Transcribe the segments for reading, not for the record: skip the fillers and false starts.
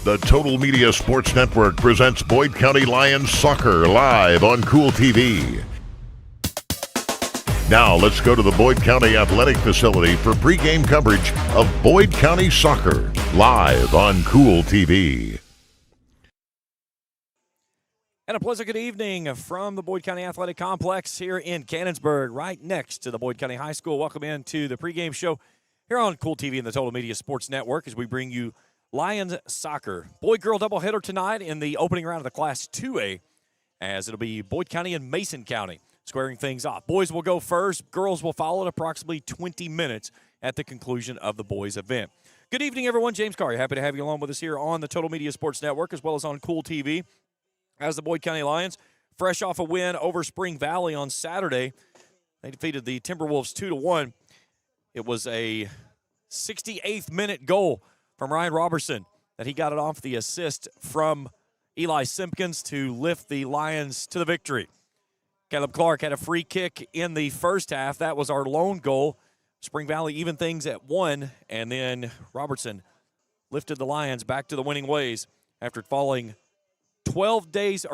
The Total Media Sports Network presents Boyd County Lions Soccer live on Kool TV. Now let's go to the Boyd County Athletic Facility for pregame coverage of Boyd County Soccer live on Kool TV. And a pleasant good evening from the Boyd County Athletic Complex here in Cannonsburg, right next to the Boyd County High School. Welcome into the pregame show here on Kool TV and the Total Media Sports Network as we bring you Lions Soccer. Boy-girl doubleheader tonight in the opening round of the Class 2A, as it'll be Boyd County and Mason County squaring things off. Boys will go first. Girls will follow at approximately 20 minutes at the conclusion of the boys' event. Good evening, everyone. James Carr, happy to have you along with us here on the Total Media Sports Network as well as on Kool TV. As the Boyd County Lions, fresh off a win over Spring Valley on Saturday, they defeated the Timberwolves 2-1. It was a 68th minute goal from Ryan Robertson that he got it off the assist from Eli Simpkins to lift the Lions to the victory. Caleb Clark had a free kick in the first half. That was our lone goal. Spring Valley evened things at 1, and then Robertson lifted the Lions back to the winning ways after falling 11 days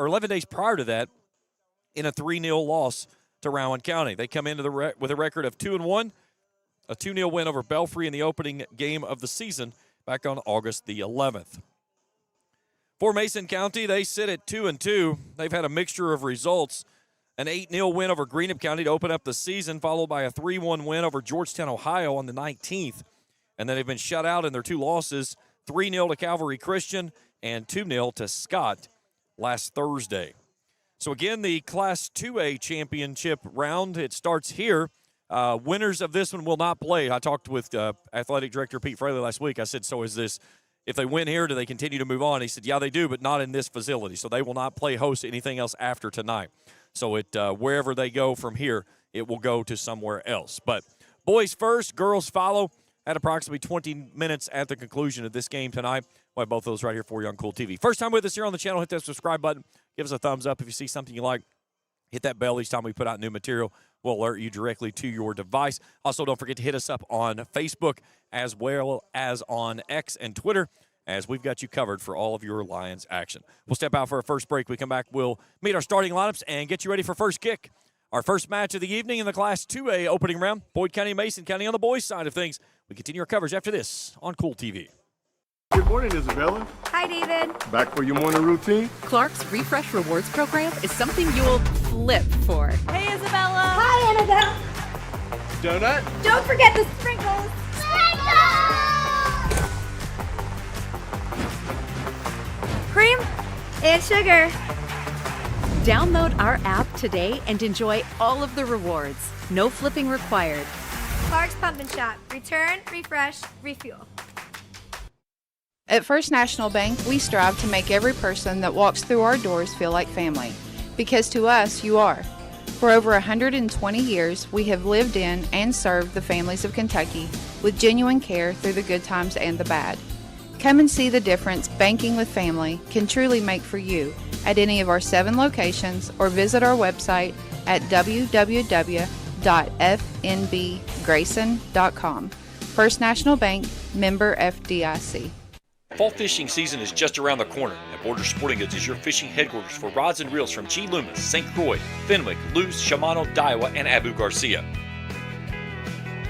prior to that in a 3-0 loss to Rowan County. They come into with a record of 2-1, a 2-0 win over Belfry in the opening game of the season back on August the 11th. For Mason County, they sit at 2-2. They've had a mixture of results. An 8-0 win over Greenup County to open up the season, followed by a 3-1 win over Georgetown, Ohio on the 19th. And then they've been shut out in their two losses, 3-0 to Calvary Christian and 2-0 to Scott last Thursday. So again, the Class 2A championship round, it starts here. Winners of this one will not play. I talked with Athletic Director Pete Fraley last week. I said, so is this, if they win here, do they continue to move on? He said, yeah, they do, but not in this facility. So they will not play host to anything else after tonight. So wherever they go from here, it will go to somewhere else. But boys first, girls follow at approximately 20 minutes at the conclusion of this game tonight. We'll have both of those right here for you on Kool TV. First time with us here on the channel, hit that subscribe button. Give us a thumbs up if you see something you like. Hit that bell each time we put out new material. We'll alert you directly to your device. Also, don't forget to hit us up on Facebook as well as on X and Twitter, as we've got you covered for all of your Lions action. We'll step out for a first break. We come back, we'll meet our starting lineups and get you ready for first kick. Our first match of the evening in the Class 2A opening round, Boyd County, Mason County on the boys' side of things. We continue our coverage after this on Kool TV. Good morning, Isabella. Hi, David. Back for your morning routine? Clark's Refresh Rewards program is something you'll flip for. Hey, Isabella. Hi, Annabelle. Donut? Don't forget the sprinkles. Cream and sugar. Download our app today and enjoy all of the rewards. No flipping required. Clark's Pump and Shop. Return, refresh, refuel. At First National Bank, we strive to make every person that walks through our doors feel like family. Because to us, you are. For over 120 years, we have lived in and served the families of Kentucky with genuine care through the good times and the bad. Come and see the difference banking with family can truly make for you at any of our 7 locations or visit our website at www.fnbgrayson.com. First National Bank, member FDIC. Fall fishing season is just around the corner, and Borders Sporting Goods is your fishing headquarters for rods and reels from G. Loomis, St. Croix, Fenwick, Luce, Shimano, Daiwa, and Abu Garcia.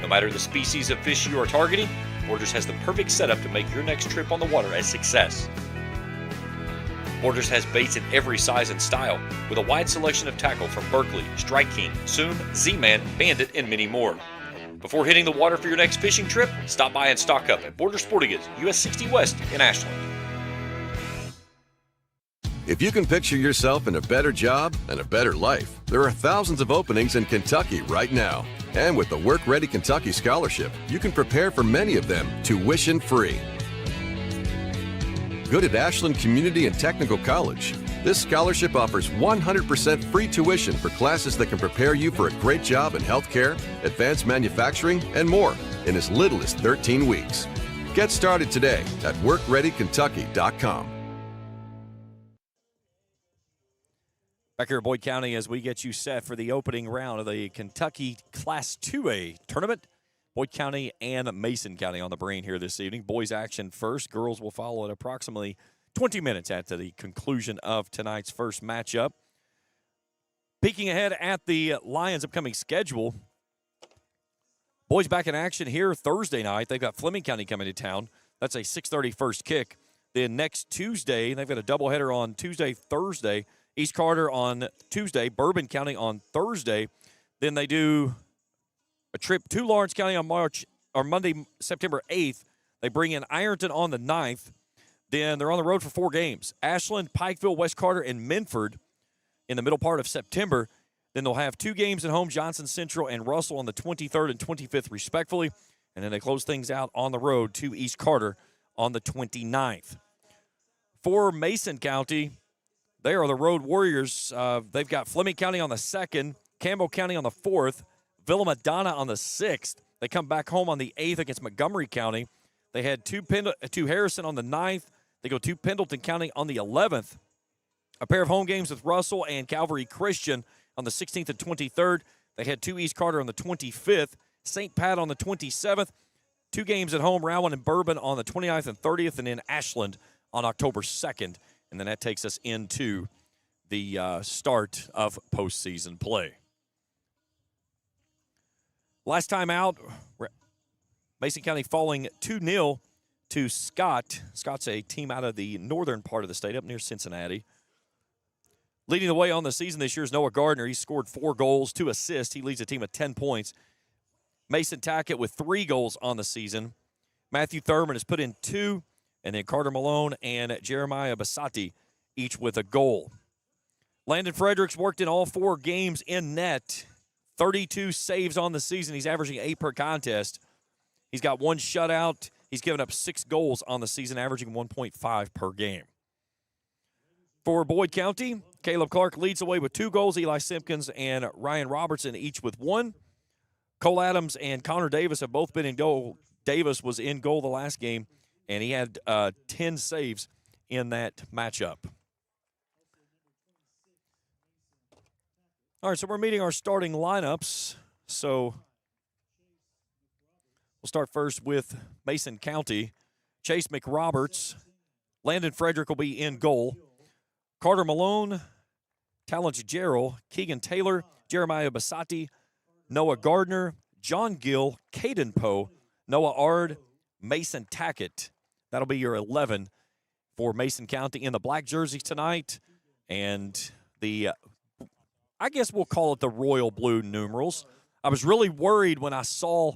No matter the species of fish you are targeting, Borders has the perfect setup to make your next trip on the water a success. Borders has baits in every size and style, with a wide selection of tackle from Berkeley, Strike King, Soon, Z-Man, Bandit, and many more. Before hitting the water for your next fishing trip, stop by and stock up at Borders Sporting Goods, US 60 West in Ashland. If you can picture yourself in a better job and a better life, there are thousands of openings in Kentucky right now. And with the Work Ready Kentucky Scholarship, you can prepare for many of them tuition-free. Good at Ashland Community and Technical College. This scholarship offers 100% free tuition for classes that can prepare you for a great job in healthcare, advanced manufacturing, and more in as little as 13 weeks. Get started today at workreadykentucky.com. Back here at Boyd County as we get you set for the opening round of the Kentucky Class 2A tournament. Boyd County and Mason County on the brain here this evening. Boys action first. Girls will follow at approximately 20 minutes after the conclusion of tonight's first matchup. Peeking ahead at the Lions' upcoming schedule, boys back in action here Thursday night. They've got Fleming County coming to town. That's a 6:30 first kick. Then next Tuesday, they've got a doubleheader on Tuesday, Thursday. East Carter on Tuesday, Bourbon County on Thursday. Then they do a trip to Lawrence County on Monday, September 8th. They bring in Ironton on the 9th. Then they're on the road for 4 games. Ashland, Pikeville, West Carter, and Minford in the middle part of September. Then they'll have 2 games at home, Johnson Central and Russell on the 23rd and 25th, respectively. And then they close things out on the road to East Carter on the 29th. For Mason County, they are the Road Warriors. They've got Fleming County on the 2nd, Campbell County on the 4th, Villa Madonna on the 6th. They come back home on the 8th against Montgomery County. They had two Harrison on the 9th. They go to Pendleton County on the 11th. A pair of home games with Russell and Calvary Christian on the 16th and 23rd. They had 2 East Carter on the 25th, St. Pat on the 27th. 2 games at home, Rowan and Bourbon on the 29th and 30th, and then Ashland on October 2nd. And then that takes us into the start of postseason play. Last time out, Mason County falling 2-0 to Scott. Scott's a team out of the northern part of the state, up near Cincinnati. Leading the way on the season this year is Noah Gardner. He scored 4 goals, 2 assists. He leads a team of 10 points. Mason Tackett with 3 goals on the season. Matthew Thurman has put in 2, and then Carter Malone and Jeremiah Basati each with a goal. Landon Fredericks worked in all 4 games in net. 32 saves on the season. He's averaging 8 per contest. He's got 1 shutout. He's given up 6 goals on the season, averaging 1.5 per game. For Boyd County, Caleb Clark leads the way with 2 goals. Eli Simpkins and Ryan Robertson each with 1. Cole Adams and Connor Davis have both been in goal. Davis was in goal the last game, and he had 10 saves in that matchup. All right, so we're meeting our starting lineups. So we'll start first with Mason County. Chase McRoberts. Landon Frederick will be in goal. Carter Malone, Talent Gerald, Keegan Taylor, Jeremiah Basati, Noah Gardner, John Gill, Caden Poe, Noah Ard, Mason Tackett. That'll be your 11 for Mason County in the black jerseys tonight. And the, I guess we'll call it the royal blue numerals. I was really worried when I saw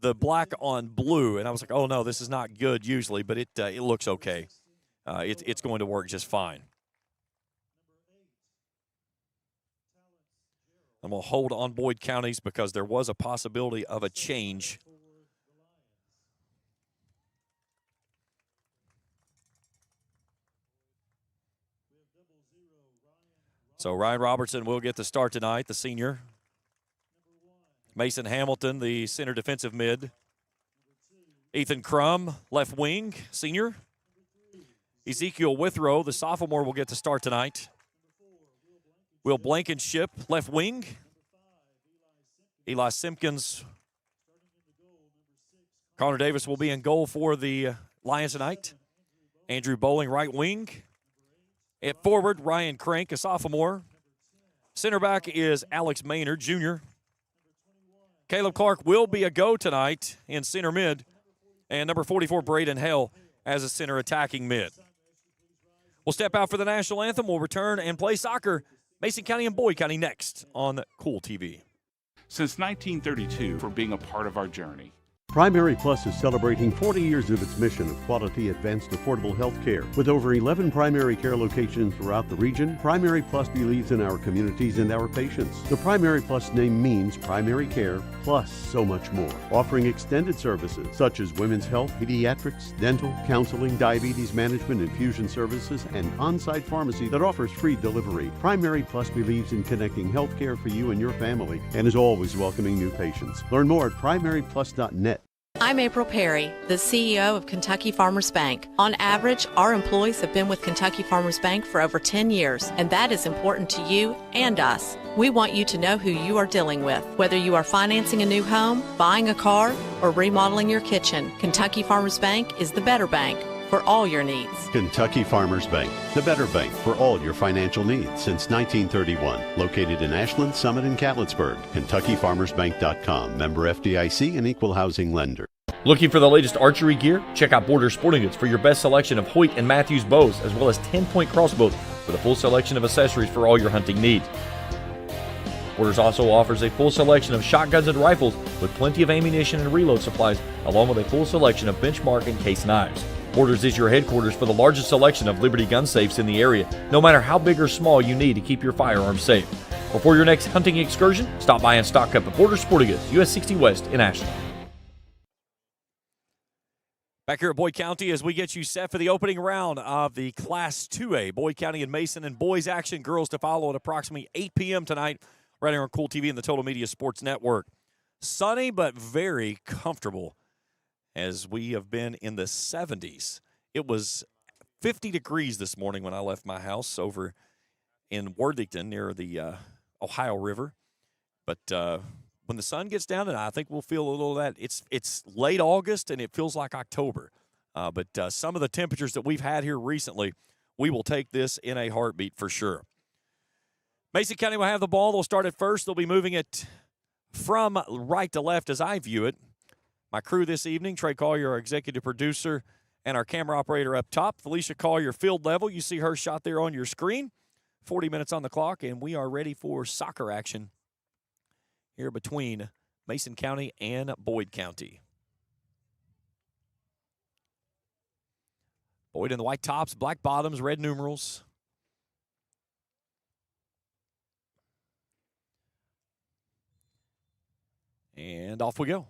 the black on blue, and I was like, oh, no, this is not good usually, but it looks okay. It's going to work just fine. I'm going to hold on Boyd County's because there was a possibility of a change. So Ryan Robertson will get the start tonight, the senior. Mason Hamilton, the center defensive mid. Ethan Crum, left wing, senior. Ezekiel Withrow, the sophomore, will get the start tonight. Will Blankenship, left wing. Eli Simpkins. Connor Davis will be in goal for the Lions tonight. Andrew Bowling, right wing. At forward, Ryan Crank, a sophomore. Center back is Alex Maynard, junior. Caleb Clark will be a go tonight in center mid. And number 44, Braden Hell, as a center attacking mid. We'll step out for the national anthem. We'll return and play soccer. Mason County and Boyd County next on Kool TV. Since 1932, for being a part of our journey. Primary Plus is celebrating 40 years of its mission of quality, advanced, affordable health care. With over 11 primary care locations throughout the region, Primary Plus believes in our communities and our patients. The Primary Plus name means primary care plus so much more. Offering extended services such as women's health, pediatrics, dental, counseling, diabetes management, infusion services, and on-site pharmacy that offers free delivery. Primary Plus believes in connecting health care for you and your family and is always welcoming new patients. Learn more at primaryplus.net. I'm April Perry, the CEO of Kentucky Farmers Bank. On average, our employees have been with Kentucky Farmers Bank for over 10 years, and that is important to you and us. We want you to know who you are dealing with. Whether you are financing a new home, buying a car, or remodeling your kitchen, Kentucky Farmers Bank is the better bank for all your needs. Kentucky Farmers Bank, the better bank for all your financial needs since 1931. Located in Ashland, Summit, and Cannonsburg. KentuckyFarmersBank.com. Member FDIC and equal housing lender. Looking for the latest archery gear? Check out Border Sporting Goods for your best selection of Hoyt and Matthews bows, as well as 10-point crossbows with a full selection of accessories for all your hunting needs. Borders also offers a full selection of shotguns and rifles with plenty of ammunition and reload supplies, along with a full selection of benchmark and case knives. Borders is your headquarters for the largest selection of Liberty gun safes in the area, no matter how big or small you need to keep your firearms safe. Before your next hunting excursion, stop by and stock up at Border Sporting Goods, US 60 West in Ashland. Back here at Boyd County as we get you set for the opening round of the Class 2A. Boyd County and Mason and boys action, girls to follow at approximately 8 p.m. tonight right here on Kool TV and the Total Media Sports Network. Sunny but very comfortable as we have been in the 70s. It was 50 degrees this morning when I left my house over in Worthington near the Ohio River. But when the sun gets down, and I think we'll feel a little of that. It's late August, and it feels like October. But some of the temperatures that we've had here recently, we will take this in a heartbeat for sure. Mason County will have the ball. They'll start it first. They'll be moving it from right to left as I view it. My crew this evening, Trey Collier, our executive producer, and our camera operator up top. Felicia Collier, field level. You see her shot there on your screen. 40 minutes on the clock, and we are ready for soccer action here between Mason County and Boyd County. Boyd in the white tops, black bottoms, red numerals. And off we go.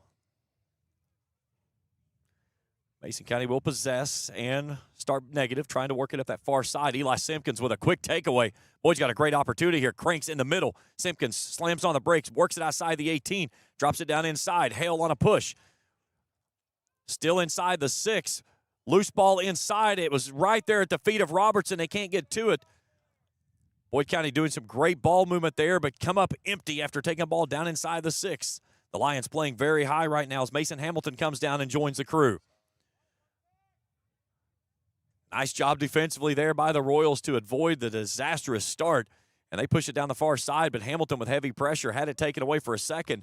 Mason County will possess and start negative, trying to work it up that far side. Eli Simpkins with a quick takeaway. Boyd's got a great opportunity here. Cranks in the middle. Simpkins slams on the brakes, works it outside the 18, drops it down inside. Hale on a push. Still inside the 6. Loose ball inside. It was right there at the feet of Robertson. They can't get to it. Boyd County doing some great ball movement there, but come up empty after taking a ball down inside the 6. The Lions playing very high right now as Mason Hamilton comes down and joins the crew. Nice job defensively there by the Royals to avoid the disastrous start. And they push it down the far side, but Hamilton with heavy pressure had it taken away for a second.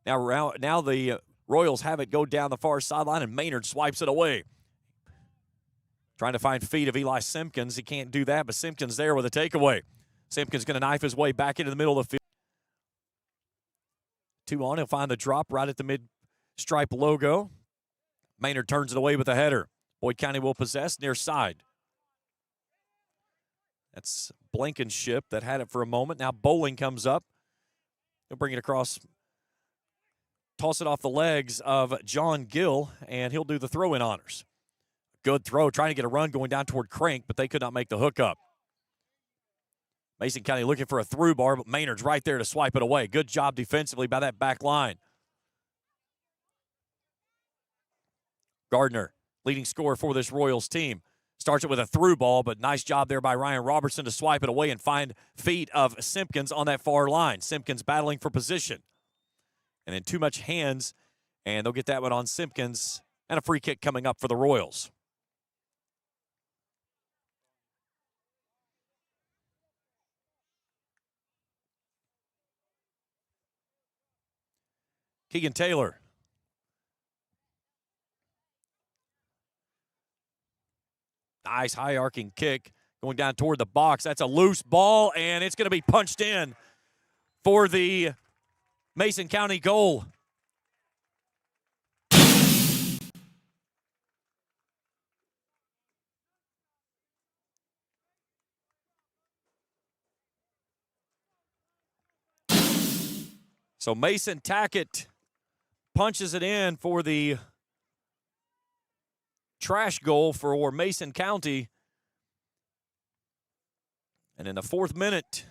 Now the Royals have it go down the far sideline, and Maynard swipes it away. Trying to find feet of Eli Simpkins. He can't do that, but Simpkins there with a takeaway. Simpkins going to knife his way back into the middle of the field. 2 on. He'll find the drop right at the mid-stripe logo. Maynard turns it away with a header. Boyd County will possess near side. That's Blankenship that had it for a moment. Now Bowling comes up. He'll bring it across, toss it off the legs of John Gill, and he'll do the throw-in honors. Good throw, trying to get a run going down toward Crank, but they could not make the hookup. Mason County looking for a through bar, but Maynard's right there to swipe it away. Good job defensively by that back line. Gardner, leading scorer for this Royals team. Starts it with a through ball, but nice job there by Ryan Robertson to swipe it away and find feet of Simpkins on that far line. Simpkins battling for position. And then too much hands, and they'll get that one on Simpkins, and a free kick coming up for the Royals. Keegan Taylor. Nice high arcing kick going down toward the box. That's a loose ball, and it's going to be punched in for the Mason County goal. So Mason Tackett punches it in for the trash goal for Mason County. And in the 4th minute,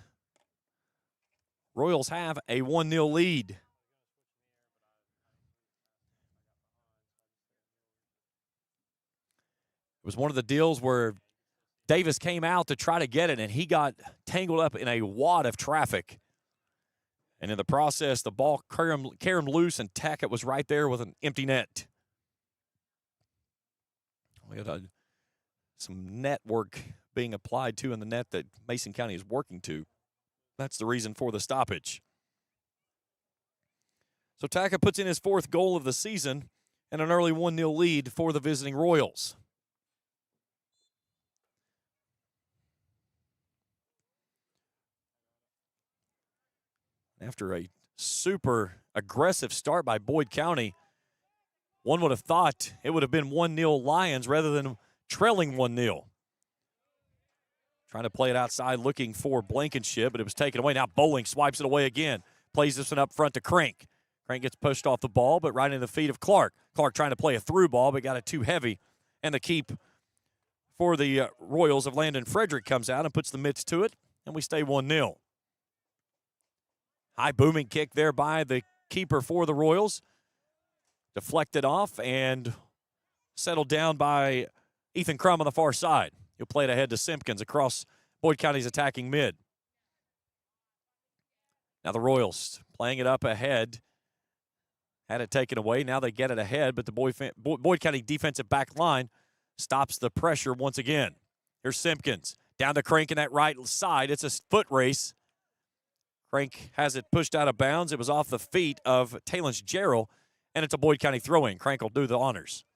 Royals have a 1-0 lead. was one of the deals where Davis came out to try to get it, and he got tangled up in a wad of traffic. And in the process, the ball carried him loose, and Tackett was right there with an empty net. We had some net work being applied to in the net that Mason County is working to. That's the reason for the stoppage. So Tackett puts in his 4th goal of the season and an early 1-0 lead for the visiting Royals. After a super aggressive start by Boyd County, one would have thought it would have been 1-0 Lions rather than trailing 1-0. Trying to play it outside, looking for Blankenship, but it was taken away. Now Bowling swipes it away again. Plays this one up front to Crank. Crank gets pushed off the ball, but right in the feet of Clark. Clark trying to play a through ball, but got it too heavy. And the keep for the Royals of Landon Frederick comes out and puts the mitts to it, and we stay 1-0. High booming kick there by the keeper for the Royals. Deflected off and settled down by Ethan Crum on the far side. He'll play it ahead to Simpkins across Boyd County's attacking mid. Now the Royals playing it up ahead. Had it taken away. Now they get it ahead, but the Boyd County defensive back line stops the pressure once again. Here's Simpkins. Down to Crank in that right side. It's a foot race. Crank has it pushed out of bounds. It was off the feet of Talence Jarrell, and it's a Boyd County throw-in. Crank will do the honors.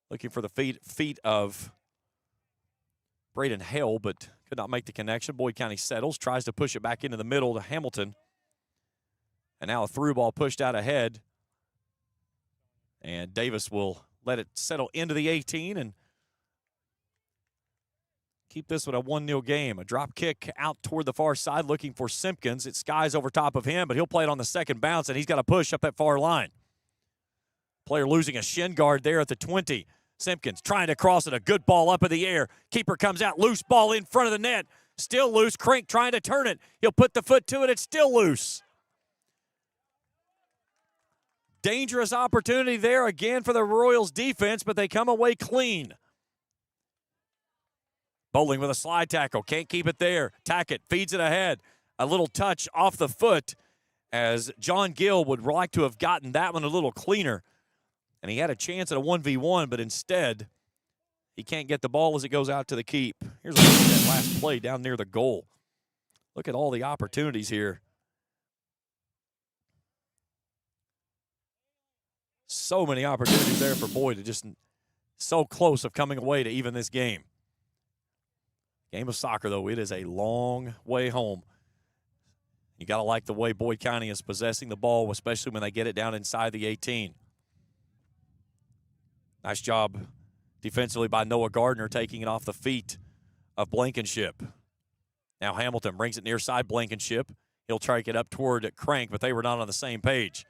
Looking for the feet of Braden Hale, but could not make the connection. Boyd County settles, tries to push it back into the middle to Hamilton. And now a through ball pushed out ahead. And Davis will let it settle into the 18 and keep this one a 1-0 game. A drop kick out toward the far side looking for Simpkins. It skies over top of him, but he'll play it on the second bounce, and he's got to push up that far line. Player losing a shin guard there at the 20. Simpkins trying to cross it. A good ball up in the air. Keeper comes out. Loose ball in front of the net. Still loose. Crank trying to turn it. He'll put the foot to it. It's still loose. Dangerous opportunity there again for the Royals defense, but they come away clean. Bowling with a slide tackle. Can't keep it there. Tackett feeds it ahead. A little touch off the foot as John Gill would like to have gotten that one a little cleaner. And he had a chance at a 1v1, but instead he can't get the ball as it goes out to the keep. Here's a look at that last play down near the goal. Look at all the opportunities here. So many opportunities there for Boyd to just so close of coming away to even this game. Game of soccer, though, it is a long way home. You got to like the way Boyd County is possessing the ball, especially when they get it down inside the 18. Nice job defensively by Noah Gardner taking it off the feet of Blankenship. Now Hamilton brings it near side Blankenship. He'll try to get up toward Crank, but they were not on the same page.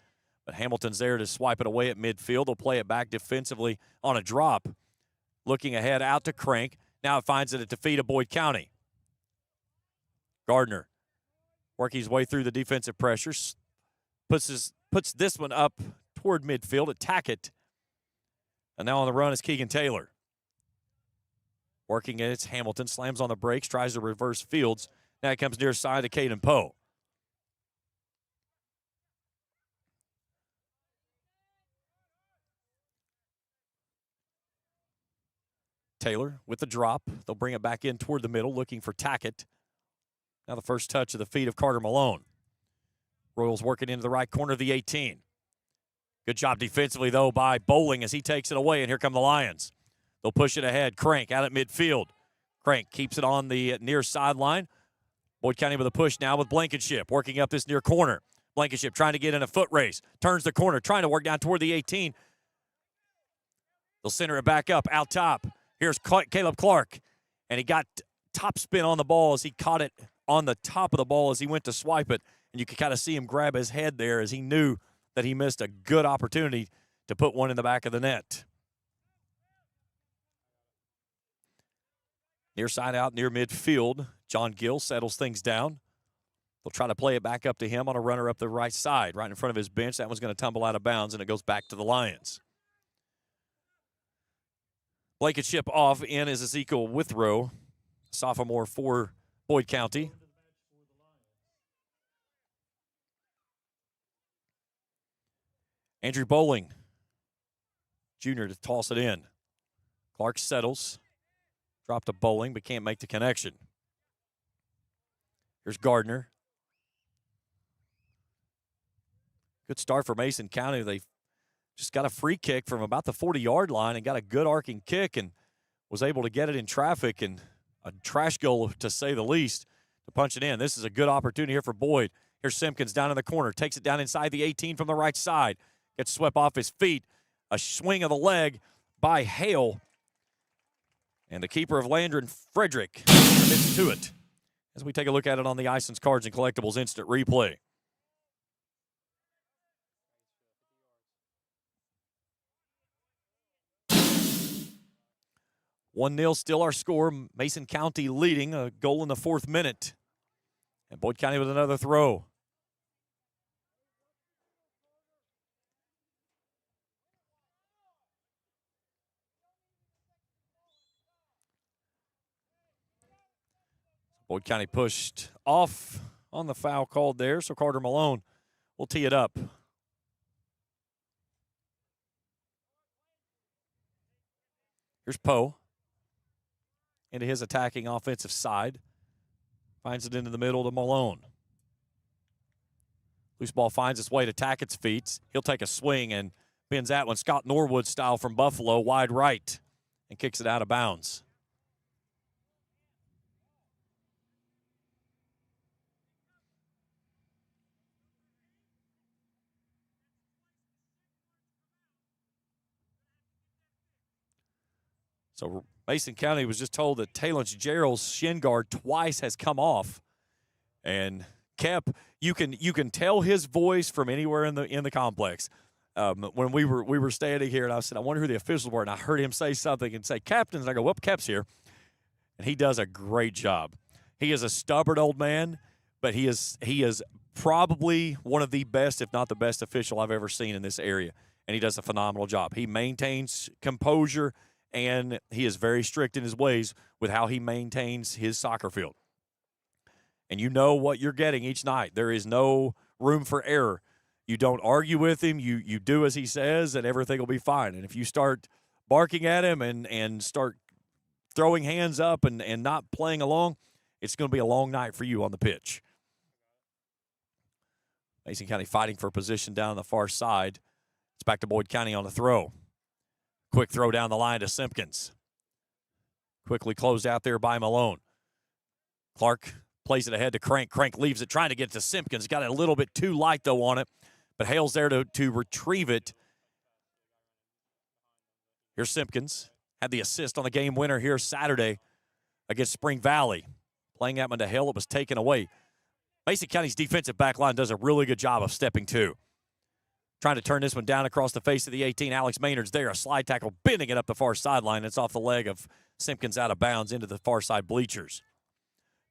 But Hamilton's there to swipe it away at midfield. They'll play it back defensively on a drop. Looking ahead out to Crank. Now it finds it at the feet of Boyd County. Gardner working his way through the defensive pressures. Puts this one up toward midfield. Attack it. And now on the run is Keegan Taylor. Working it, it's Hamilton. Slams on the brakes. Tries to reverse fields. Now it comes near side to Caden Poe. Taylor with the drop. They'll bring it back in toward the middle, looking for Tackett. Now the first touch of the feet of Carter Malone. Royals working into the right corner of the 18. Good job defensively, though, by Bowling as he takes it away, and here come the Lions. They'll push it ahead. Crank out at midfield. Crank keeps it on the near sideline. Boyd County with a push now with Blankenship, working up this near corner. Blankenship trying to get in a foot race. Turns the corner, trying to work down toward the 18. They'll center it back up, out top. Here's Caleb Clark, and he got top spin on the ball as he caught it on the top of the ball as he went to swipe it, and you could kind of see him grab his head there as he knew that he missed a good opportunity to put one in the back of the net. Near side out near midfield, John Gill settles things down. They'll try to play it back up to him on a runner up the right side, right in front of his bench. That one's going to tumble out of bounds, and it goes back to the Lions. Blankenship off. In is Ezekiel Withrow, sophomore for Boyd County. Andrew Bowling, junior, to toss it in. Clark settles. Dropped to Bowling, but can't make the connection. Here's Gardner. Good start for Mason County. They just got a free kick from about the 40-yard line and got a good arcing kick and was able to get it in traffic, and a trash goal, to say the least, to punch it in. This is a good opportunity here for Boyd. Here's Simpkins down in the corner. Takes it down inside the 18 from the right side. Gets swept off his feet. A swing of the leg by Hale. And the keeper of Landron, Frederick, commits to it. As we take a look at it on the Ison's Cards and Collectibles instant replay. (1-0) still our score. Mason County leading, a goal in the 4th minute. And Boyd County with another throw. Boyd County pushed off on the foul called there, so Carter Malone will tee it up. Here's Poe into his attacking offensive side. Finds it into the middle to Malone. Loose ball finds its way to Tackett's feet. He'll take a swing and bends that one Scott Norwood style from Buffalo, wide right, and kicks it out of bounds. So Mason County was just told that Talence Gerald's shin guard twice has come off, and Kep, you can tell his voice from anywhere in the complex. When we were standing here, and I said, I wonder who the officials were, and I heard him say something and say captains, and I go, well, Kep's here, and he does a great job. He is a stubborn old man, but he is probably one of the best, if not the best, official I've ever seen in this area, and he does a phenomenal job. He maintains composure, and he is very strict in his ways with how he maintains his soccer field. And you know what you're getting each night. There is no room for error. You don't argue with him. You do as he says, and everything will be fine. And if you start barking at him and start throwing hands up and not playing along, it's going to be a long night for you on the pitch. Mason County fighting for position down on the far side. It's back to Boyd County on the throw. Quick throw down the line to Simpkins. Quickly closed out there by Malone. Clark plays it ahead to Crank. Crank leaves it, trying to get it to Simpkins. Got it a little bit too light, though, on it. But Hale's there to retrieve it. Here's Simpkins. Had the assist on the game winner here Saturday against Spring Valley. Playing that one to Hale, it was taken away. Mason County's defensive back line does a really good job of stepping to. Trying to turn this one down across the face of the 18. Alex Maynard's there. A slide tackle, bending it up the far sideline. It's off the leg of Simpkins out of bounds into the far side bleachers.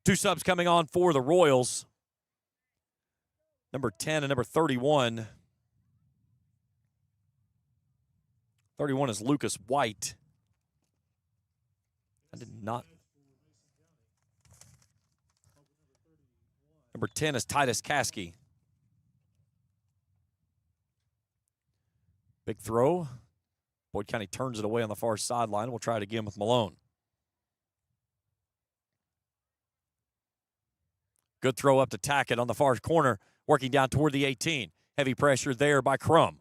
2 subs coming on for the Royals. Number 10 and number 31. 31 is Lucas White. I did not. Number 10 is Titus Caskey. Big throw. Boyd County turns it away on the far sideline. We'll try it again with Malone. Good throw up to Tackett on the far corner, working down toward the 18. Heavy pressure there by Crum.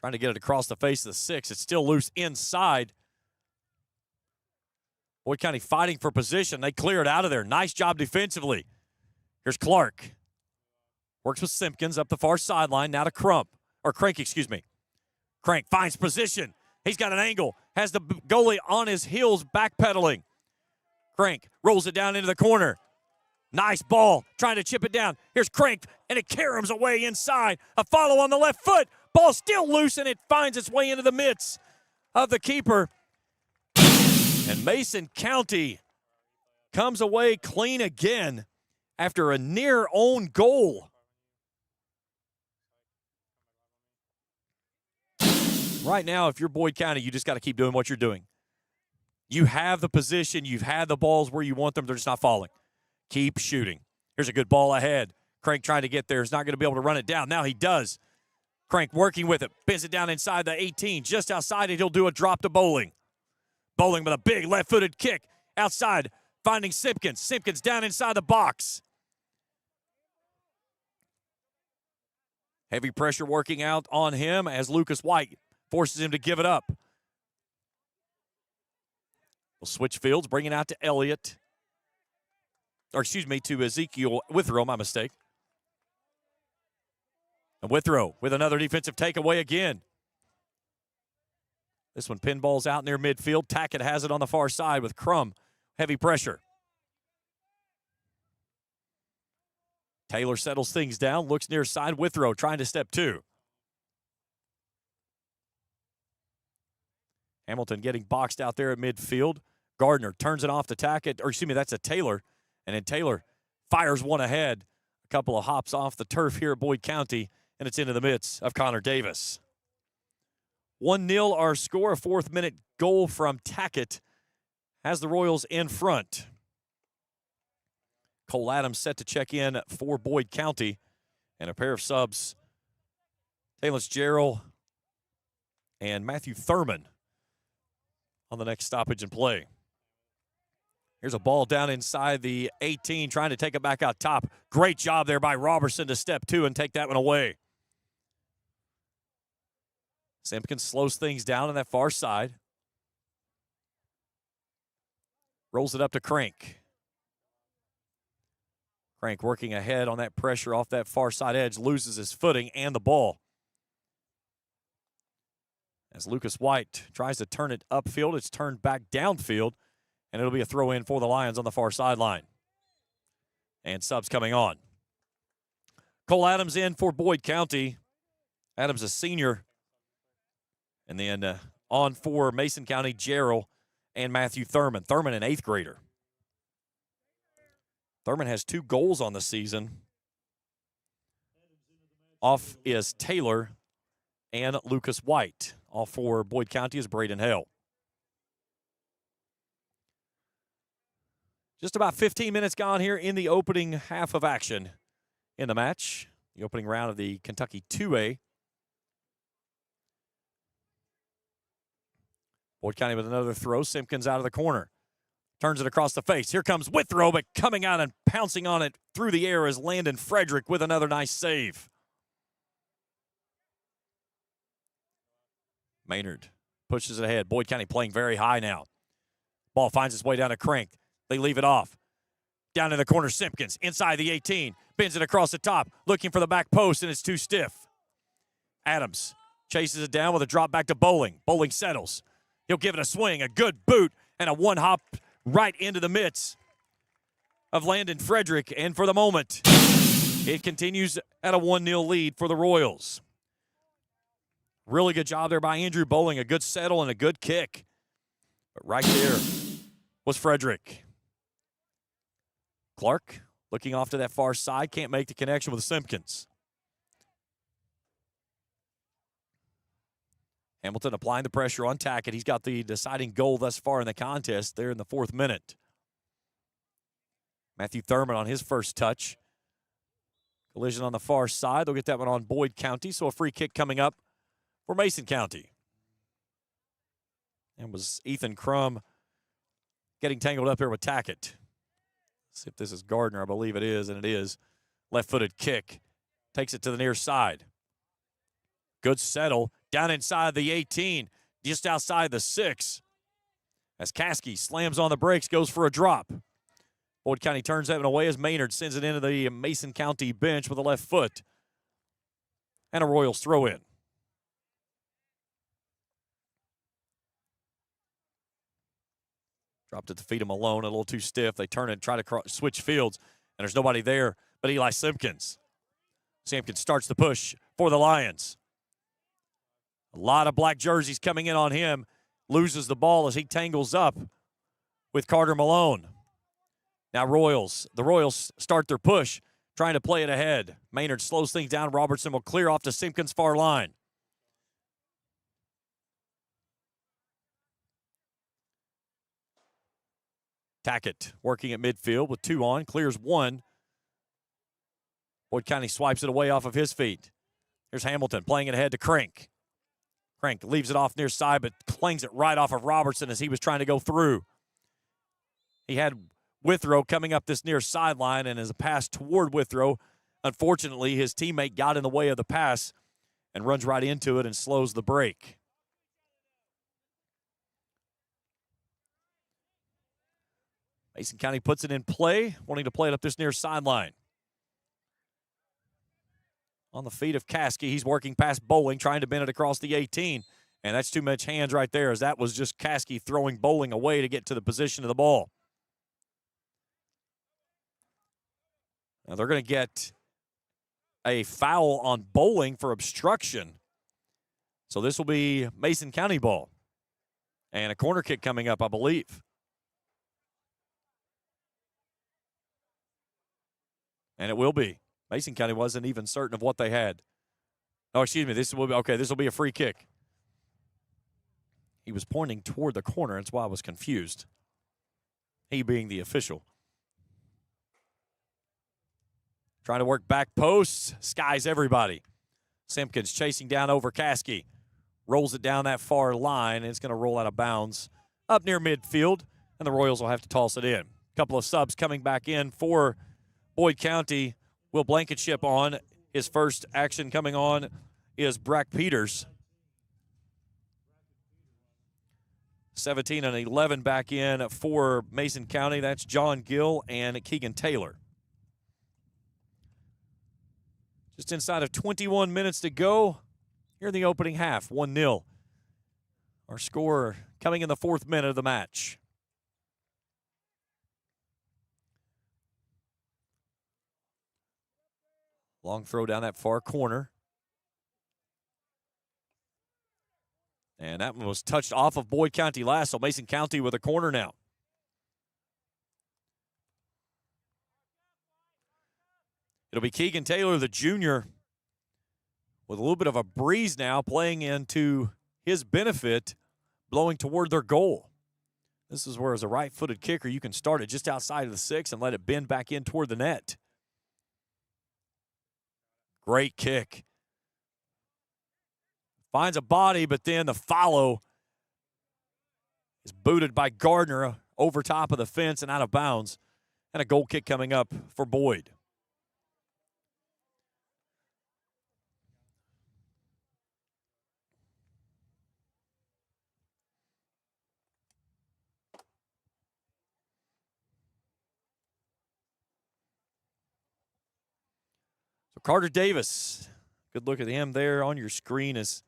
Trying to get it across the face of the 6. It's still loose inside. Boyd County fighting for position. They clear it out of there. Nice job defensively. Here's Clark. Works with Simpkins up the far sideline. Now to Crank, excuse me. Crank finds position. He's got an angle. Has the goalie on his heels, backpedaling. Crank rolls it down into the corner. Nice ball. Trying to chip it down. Here's Crank, and it caroms away inside. A follow on the left foot. Ball still loose, and it finds its way into the mitts of the keeper. And Mason County comes away clean again after a near own goal. Right now, if you're Boyd County, you just got to keep doing what you're doing. You have the position. You've had the balls where you want them. They're just not falling. Keep shooting. Here's a good ball ahead. Crank trying to get there. He's not going to be able to run it down. Now he does. Crank working with it. Bends it down inside the 18. Just outside it, he'll do a drop to Bowling. Bowling with a big left-footed kick. Outside, finding Simpkins. Simpkins down inside the box. Heavy pressure working out on him as Lucas White forces him to give it up. We'll switch fields, bring it out to Elliott. Or excuse me, to Ezekiel Withrow, my mistake. And Withrow with another defensive takeaway again. This one pinballs out near midfield. Tackett has it on the far side with Crum. Heavy pressure. Taylor settles things down, looks near side. Withrow trying to step two. Hamilton getting boxed out there at midfield. Gardner turns it off to Tackett, or excuse me, that's a Taylor. And then Taylor fires one ahead. A couple of hops off the turf here at Boyd County, and it's into the midst of Connor Davis. 1-0 our score. A fourth-minute goal from Tackett has the Royals in front. Cole Adams set to check in for Boyd County. And a pair of subs, Talus Jarrell and Matthew Thurman on the next stoppage and play. Here's a ball down inside the 18, trying to take it back out top. Great job there by Robertson to step two and take that one away. Simpkins slows things down on that far side. Rolls it up to Crank. Crank working ahead on that pressure off that far side edge, loses his footing and the ball. As Lucas White tries to turn it upfield, it's turned back downfield, and it'll be a throw in for the Lions on the far sideline. And subs coming on. Cole Adams in for Boyd County. Adams a senior. And then on for Mason County, Jarrell and Matthew Thurman. Thurman, an 8th grader. Thurman has 2 goals on the season. Off is Taylor and Lucas White. All for Boyd County is Braden Hale. Just about 15 minutes gone here in the opening half of action in the match. The opening round of the Kentucky 2A. Boyd County with another throw. Simpkins out of the corner. Turns it across the face. Here comes Withrow, but coming out and pouncing on it through the air is Landon Frederick with another nice save. Maynard pushes it ahead. Boyd County playing very high now. Ball finds its way down to Crank. They leave it off. Down in the corner, Simpkins inside the 18. Bends it across the top, looking for the back post, and it's too stiff. Adams chases it down with a drop back to Bowling. Bowling settles. He'll give it a swing, a good boot, and a one-hop right into the midst of Landon Frederick. And for the moment, it continues at a 1-0 lead for the Royals. Really good job there by Andrew Bowling. A good settle and a good kick. But right there was Frederick. Clark looking off to that far side. Can't make the connection with Simpkins. Hamilton applying the pressure on Tackett. He's got the deciding goal thus far in the contest there in the 4th minute. Matthew Thurman on his first touch. Collision on the far side. They'll get that one on Boyd County, so a free kick coming up for Mason County. And was Ethan Crum getting tangled up here with Tackett. See if this is Gardner. I believe it is, and it is. Left-footed kick. Takes it to the near side. Good settle. Down inside the 18. Just outside the 6. As Caskey slams on the brakes, goes for a drop. Boyd County turns that one away as Maynard sends it into the Mason County bench with a left foot. And a Royals throw in. Dropped at the feet of Malone, a little too stiff. They turn and try to switch fields, and there's nobody there but Eli Simpkins. Simpkins starts the push for the Lions. A lot of black jerseys coming in on him. Loses the ball as he tangles up with Carter Malone. Now the Royals start their push, trying to play it ahead. Maynard slows things down. Robertson will clear off to Simpkins' far line. Tackett working at midfield with 2 on, clears 1. Boyd County swipes it away off of his feet. Here's Hamilton playing it ahead to Crank. Crank leaves it off near side, but clings it right off of Robertson as he was trying to go through. He had Withrow coming up this near sideline, and as a pass toward Withrow, unfortunately, his teammate got in the way of the pass and runs right into it and slows the break. Mason County puts it in play, wanting to play it up this near sideline. On the feet of Caskey, he's working past Bowling, trying to bend it across the 18. And that's too much hands right there, as that was just Caskey throwing Bowling away to get to the position of the ball. Now they're going to get a foul on Bowling for obstruction. So this will be Mason County ball. And a corner kick coming up, I believe. And it will be. Mason County wasn't even certain of what they had. Oh, excuse me. This will be a free kick. He was pointing toward the corner. That's why I was confused. He being the official. Trying to work back posts. Skies everybody. Simpkins chasing down over Caskey. Rolls it down that far line, and it's going to roll out of bounds up near midfield, and the Royals will have to toss it in. A couple of subs coming back in for Boyd County. Will Blankenship on. His first action coming on is Brack Peters. 17 and 11 back in for Mason County. That's John Gill and Keegan Taylor. Just inside of 21 minutes to go here in the opening half, 1-0. Our score coming in the 4th minute of the match. Long throw down that far corner. And that one was touched off of Boyd County last, so Mason County with a corner now. It'll be Keegan Taylor, the junior, with a little bit of a breeze now, playing into his benefit, blowing toward their goal. This is where, as a right-footed kicker, you can start it just outside of the 6 and let it bend back in toward the net. Great kick. Finds a body, but then the follow is booted by Gardner over top of the fence and out of bounds. And a goal kick coming up for Boyd. So Carter Davis, good look at him there on your screen as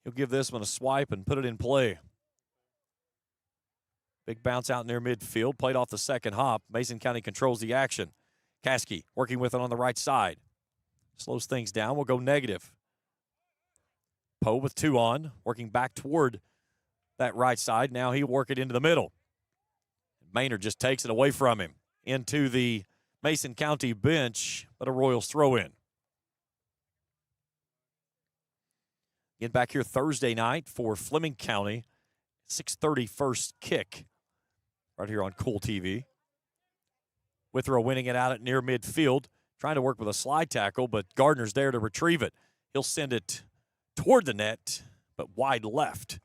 he'll give this one a swipe and put it in play. Big bounce out near midfield, played off the second hop. Mason County controls the action. Caskey working with it on the right side. Slows things down. We'll go negative. Poe with 2 on, working back toward that right side. Now he'll work it into the middle. Maynard just takes it away from him into the Mason County bench, but a Royals throw in. Get back here Thursday night for Fleming County. 6:30 first kick right here on Kool TV. Withrow winning it out at near midfield, trying to work with a slide tackle, but Gardner's there to retrieve it. He'll send it toward the net, but wide left.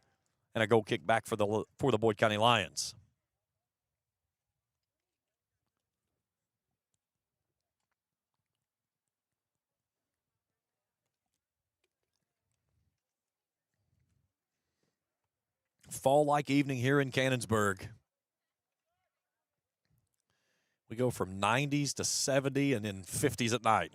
And a goal kick back for the Boyd County Lions. Fall-like evening here in Cannonsburg. We go from 90s to 70 and then 50s at night.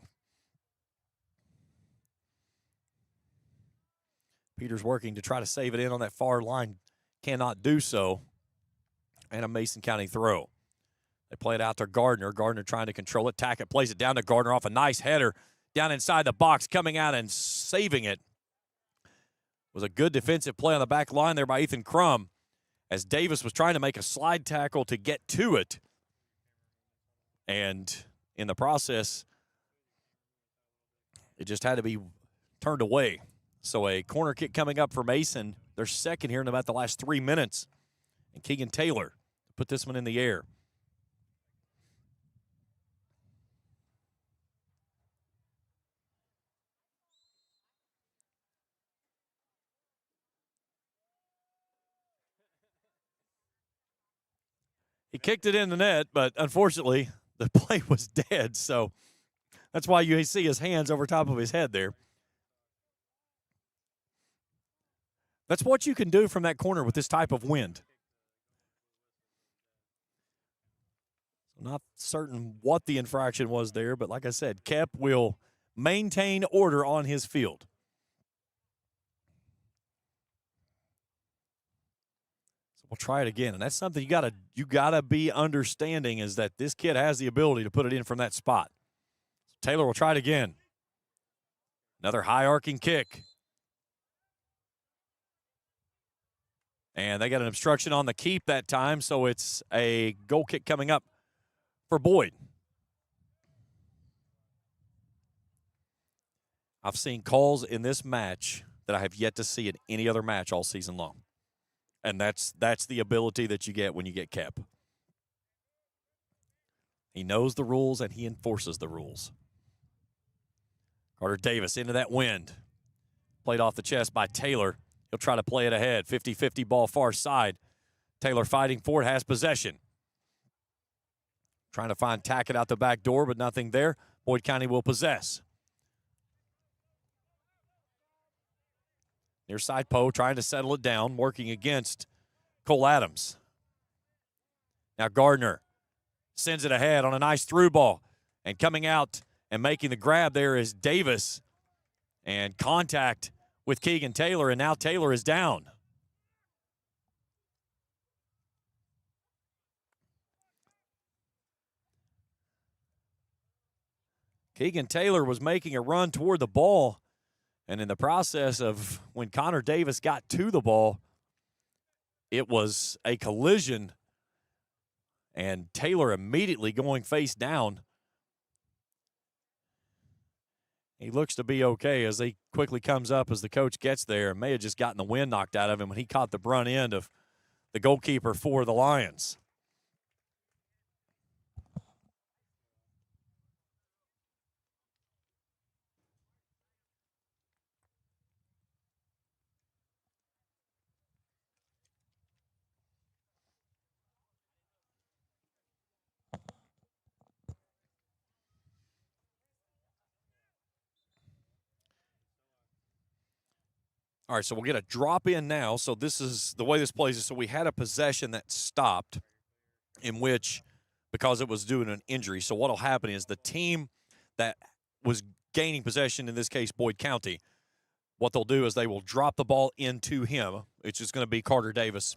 Peters working to try to save it in on that far line. Cannot do so. And a Mason County throw. They play it out to Gardner. Gardner trying to control it. Tackett plays it down to Gardner off a nice header down inside the box, coming out and saving it. Was a good defensive play on the back line there by Ethan Crum as Davis was trying to make a slide tackle to get to it. And in the process, it just had to be turned away. So a corner kick coming up for Mason. Their second here in about the last 3 minutes. And Keegan Taylor put this one in the air. He kicked it in the net, but unfortunately, the play was dead. So that's why you see his hands over top of his head there. That's what you can do from that corner with this type of wind. Not certain what the infraction was there, but like I said, Kep will maintain order on his field. So we'll try it again, and that's something you gotta be understanding is that this kid has the ability to put it in from that spot. So Taylor will try it again. Another high arcing kick. And they got an obstruction on the keep that time, so it's a goal kick coming up for Boyd. I've seen calls in this match that I have yet to see in any other match all season long. And that's the ability that you get when you get Kep. He knows the rules and he enforces the rules. Carter Davis into that wind. Played off the chest by Taylor. He'll try to play it ahead. 50-50 ball far side. Taylor fighting for it, has possession. Trying to find Tackett out the back door, but nothing there. Boyd County will possess. Near side Poe trying to settle it down, working against Cole Adams. Now Gardner sends it ahead on a nice through ball. And coming out and making the grab there is Davis. And contact with Keegan Taylor, and now Taylor is down. Keegan Taylor was making a run toward the ball, and in the process of when Connor Davis got to the ball, it was a collision, and Taylor immediately going face down. He looks to be okay as he quickly comes up as the coach gets there. May have just gotten the wind knocked out of him when he caught the brunt end of the goalkeeper for the Lions. All right, so we'll get a drop in now. So this is the way this plays. So we had a possession that stopped in which, because it was due to an injury. So what will happen is the team that was gaining possession, in this case Boyd County, what they'll do is they will drop the ball into him. It's just going to be Connor Davis,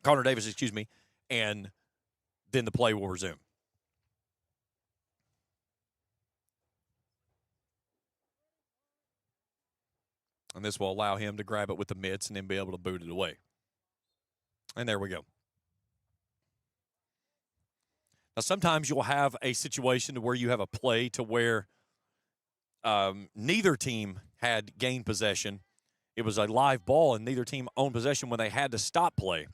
and then the play will resume. And this will allow him to grab it with the mitts and then be able to boot it away. And there we go. Now, sometimes you'll have a situation where you have a play to where neither team had gained possession. It was a live ball, and neither team owned possession when they had to stop play.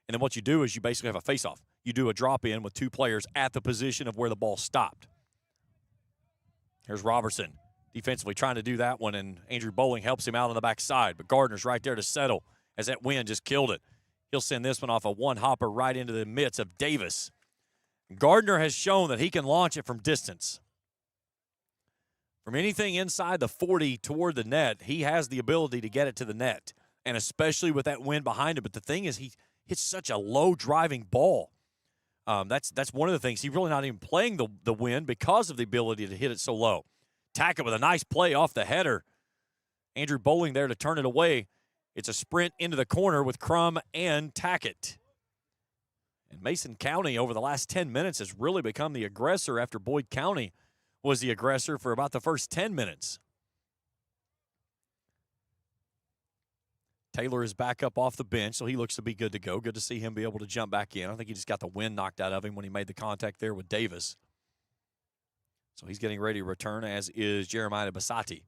And then what you do is you basically have a face-off. You do a drop-in with two players at the position of where the ball stopped. Here's Robertson. Defensively trying to do that one, and Andrew Bowling helps him out on the backside. But Gardner's right there to settle as that wind just killed it. He'll send this one off a one-hopper right into the midst of Davis. Gardner has shown that he can launch it from distance. From anything inside the 40 toward the net, he has the ability to get it to the net, and especially with that wind behind him. But the thing is, he hits such a low-driving ball. That's one of the things. He's really not even playing the wind because of the ability to hit it so low. Tackett with a nice play off the header. Andrew Bowling there to turn it away. It's a sprint into the corner with Crum and Tackett. And Mason County over the last 10 minutes has really become the aggressor after Boyd County was the aggressor for about the first 10 minutes. Taylor is back up off the bench, so he looks to be good to go. Good to see him be able to jump back in. I think he just got the wind knocked out of him when he made the contact there with Davis. So he's getting ready to return, as is Jeremiah Basati.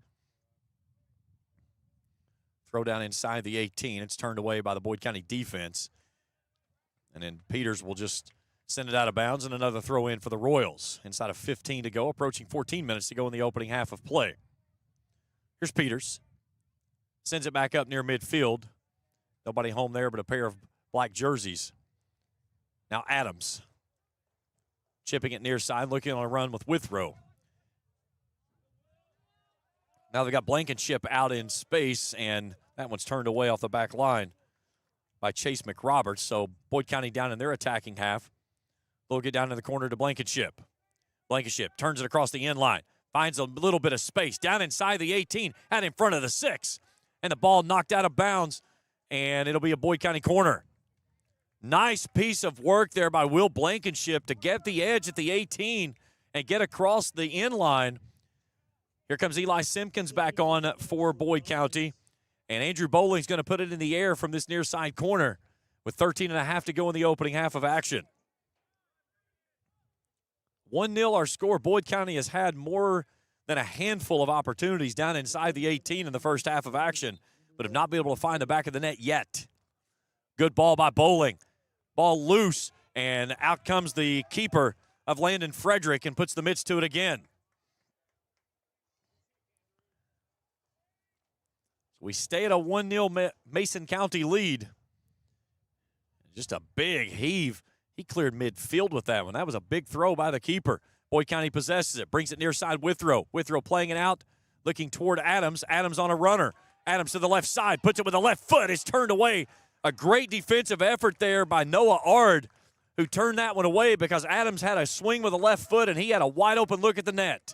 Throw down inside the 18. It's turned away by the Boyd County defense. And then Peters will just send it out of bounds, and another throw in for the Royals. Inside of 15 to go, approaching 14 minutes to go in the opening half of play. Here's Peters. Sends it back up near midfield. Nobody home there but a pair of black jerseys. Now Adams Chipping it near side, looking on a run with Withrow. Now they got Blankenship out in space, and that one's turned away off the back line by Chase McRoberts. So Boyd County down in their attacking half. They'll get down to the corner to Blankenship. Blankenship turns it across the end line. Finds a little bit of space down inside the 18, out in front of the 6. And the ball knocked out of bounds, and it'll be a Boyd County corner. Nice piece of work there by Will Blankenship to get the edge at the 18 and get across the end line. Here comes Eli Simpkins back on for Boyd County. And Andrew Bowling's going to put it in the air from this near side corner with 13.5 to go in the opening half of action. 1-0 our score. Boyd County has had more than a handful of opportunities down inside the 18 in the first half of action, but have not been able to find the back of the net yet. Good ball by Bowling. Ball loose, and out comes the keeper of Landon Frederick and puts the mitts to it again. So we stay at a 1-0 Mason County lead. Just a big heave. He cleared midfield with that one. That was a big throw by the keeper. Boyd County possesses it, brings it near side Withrow. Withrow playing it out, looking toward Adams. Adams on a runner. Adams to the left side, puts it with the left foot. It's turned away. A great defensive effort there by Noah Ard, who turned that one away because Adams had a swing with the left foot and he had a wide open look at the net.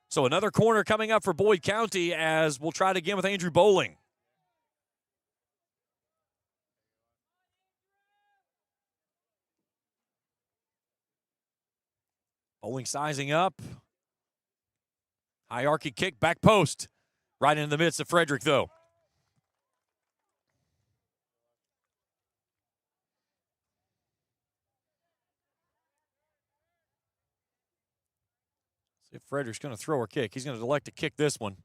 So another corner coming up for Boyd County as we'll try it again with Andrew Bowling. Bowling sizing up. Hierarchy kick, back post. Right into the midst of Frederick, though. See if Frederick's going to throw or kick. He's going to elect to kick this one.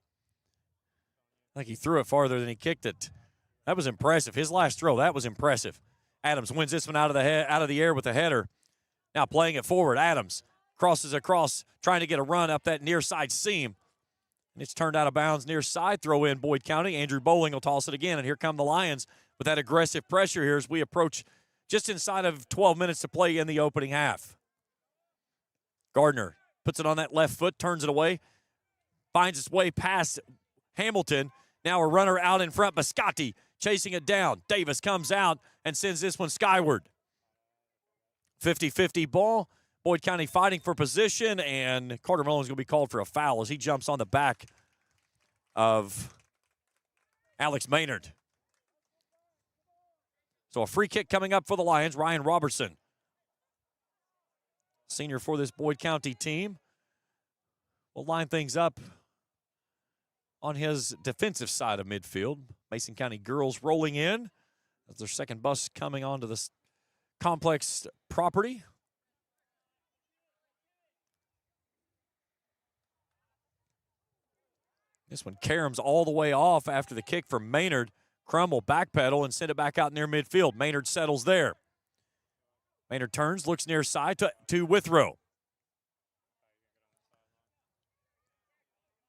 I think he threw it farther than he kicked it. That was impressive. His last throw, that was impressive. Adams wins this one out of the air with a header. Now playing it forward, Adams crosses across, trying to get a run up that near side seam. And it's turned out of bounds near side. Throw in Boyd County. Andrew Bowling will toss it again. And here come the Lions with that aggressive pressure here as we approach just inside of 12 minutes to play in the opening half. Gardner puts it on that left foot, turns it away, finds its way past Hamilton. Now a runner out in front. Biscotti chasing it down. Davis comes out and sends this one skyward. 50-50 ball. Boyd County fighting for position, and Carter Mullins going to be called for a foul as he jumps on the back of Alex Maynard. So a free kick coming up for the Lions. Ryan Robertson, senior for this Boyd County team, will line things up on his defensive side of midfield. Mason County girls rolling in as their second bus coming onto this complex property. This one caroms all the way off after the kick from Maynard. Crum will backpedal and send it back out near midfield. Maynard settles there. Maynard turns, looks near side to Withrow.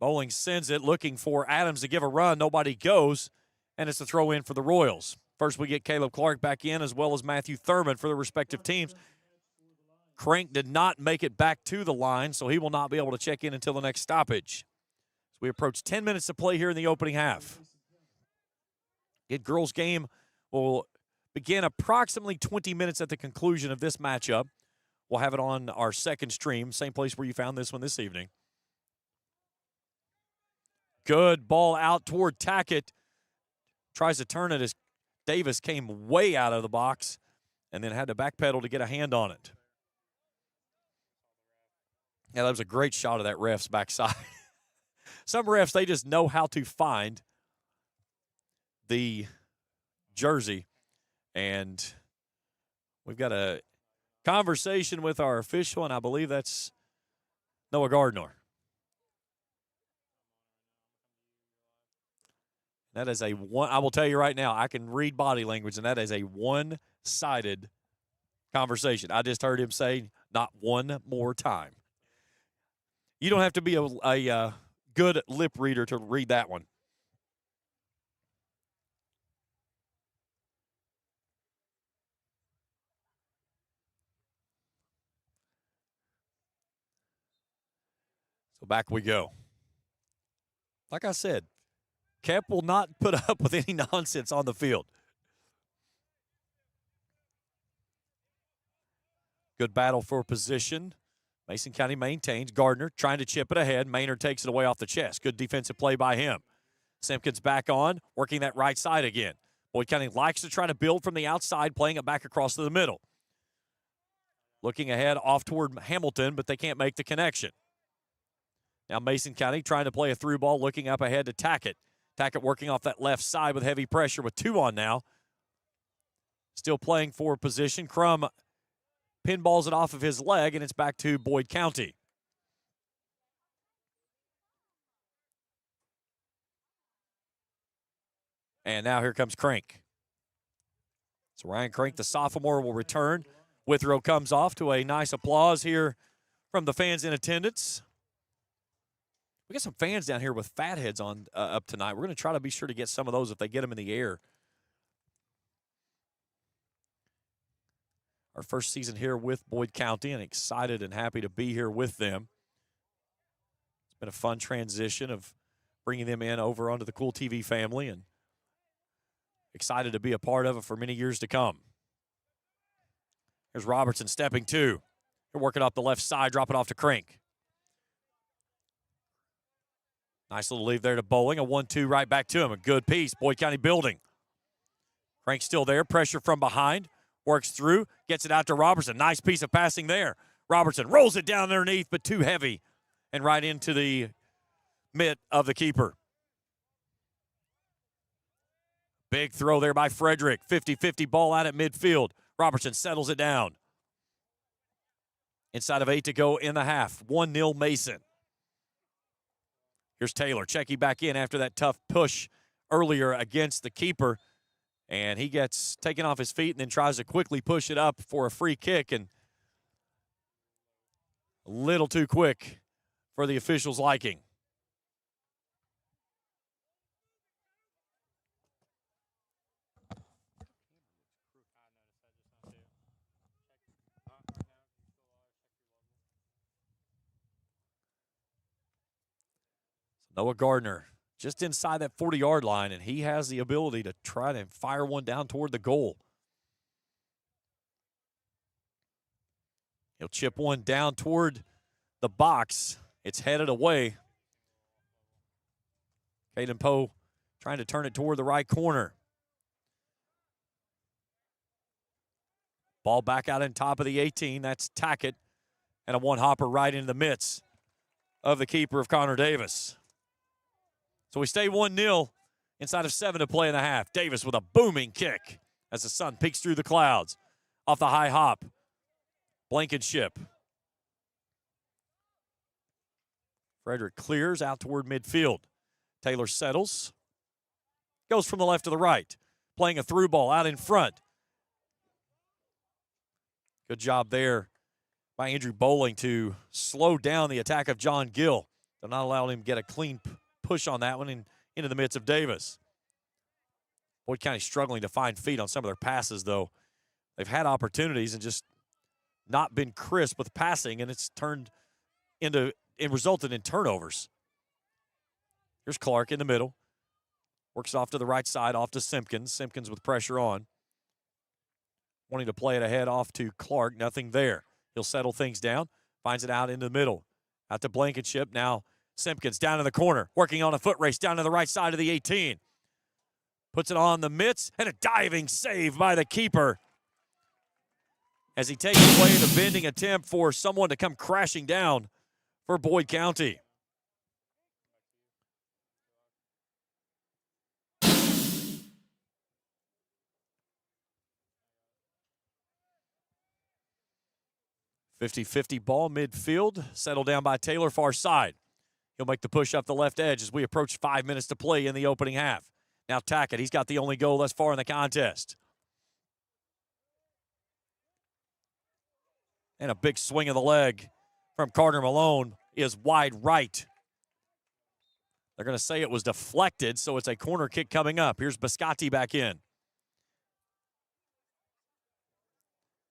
Bowling sends it, looking for Adams to give a run. Nobody goes, and it's a throw in for the Royals. First we get Caleb Clark back in as well as Matthew Thurman for the respective teams. Crank did not make it back to the line, so he will not be able to check in until the next stoppage. We approach 10 minutes to play here in the opening half. It girls game will begin approximately 20 minutes at the conclusion of this matchup. We'll have it on our second stream, same place where you found this one this evening. Good ball out toward Tackett. Tries to turn it as Davis came way out of the box and then had to backpedal to get a hand on it. Yeah, that was a great shot of that ref's backside. Some refs, they just know how to find the jersey. And we've got a conversation with our official, and I believe that's Noah Gardner. That is a one. I will tell you right now, I can read body language, and that is a one-sided conversation. I just heard him say, not one more time. You don't have to be a good lip reader to read that one. So back we go. Like I said, Kep will not put up with any nonsense on the field. Good battle for position. Mason County maintains. Gardner trying to chip it ahead. Maynard takes it away off the chest. Good defensive play by him. Simpkins back on, working that right side again. Boyd County likes to try to build from the outside, playing it back across to the middle. Looking ahead off toward Hamilton, but they can't make the connection. Now Mason County trying to play a through ball, looking up ahead to Tackett. Tackett working off that left side with heavy pressure with 2 on now. Still playing for position. Crum pinballs it off of his leg, and it's back to Boyd County. And now here comes Crank. So Ryan Crank, the sophomore, will return. Withrow comes off to a nice applause here from the fans in attendance. We got some fans down here with fatheads on up tonight. We're going to try to be sure to get some of those if they get them in the air. Our first season here with Boyd County, and excited and happy to be here with them. It's been a fun transition of bringing them in over onto the Kool TV family, and excited to be a part of it for many years to come. Here's Robertson stepping 2. They're working up the left side, dropping off to Crank. Nice little leave there to Bowling. A 1-2 right back to him. A good piece. Boyd County building. Crank still there. Pressure from behind. Works through. Gets it out to Robertson. Nice piece of passing there. Robertson rolls it down underneath, but too heavy. And right into the mitt of the keeper. Big throw there by Frederick. 50-50 ball out at midfield. Robertson settles it down. Inside of 8 to go in the half. 1-0 Mason. Here's Taylor. Checky back in after that tough push earlier against the keeper. And he gets taken off his feet and then tries to quickly push it up for a free kick. And a little too quick for the officials' liking. Noah Gardner just inside that 40-yard line, and he has the ability to try to fire one down toward the goal. He'll chip one down toward the box. It's headed away. Caden Poe trying to turn it toward the right corner. Ball back out on top of the 18. That's Tackett. And a one-hopper right into the midst of the keeper of Connor Davis. So we stay 1-0 inside of 7 to play in the half. Davis with a booming kick as the sun peeks through the clouds. Off the high hop. Blankenship. Frederick clears out toward midfield. Taylor settles. Goes from the left to the right. Playing a through ball out in front. Good job there by Andrew Bowling to slow down the attack of John Gill. They're not allowing him to get a clean push on that one and into the midst of Davis. Boyd County struggling to find feet on some of their passes, though. They've had opportunities and just not been crisp with passing, and it's resulted in turnovers. Here's Clark in the middle. Works off to the right side, off to Simpkins. Simpkins with pressure on. Wanting to play it ahead off to Clark. Nothing there. He'll settle things down. Finds it out into the middle. Out to Blankenship. Now Simpkins down in the corner. Working on a foot race down to the right side of the 18. Puts it on the mitts. And a diving save by the keeper. As he takes away the bending attempt for someone to come crashing down for Boyd County. .50-50 ball midfield. Settled down by Taylor, far side. He'll make the push up the left edge as we approach 5 minutes to play in the opening half. Now Tackett, he's got the only goal thus far in the contest. And a big swing of the leg from Carter Malone is wide right. They're going to say it was deflected, so it's a corner kick coming up. Here's Biscotti back in.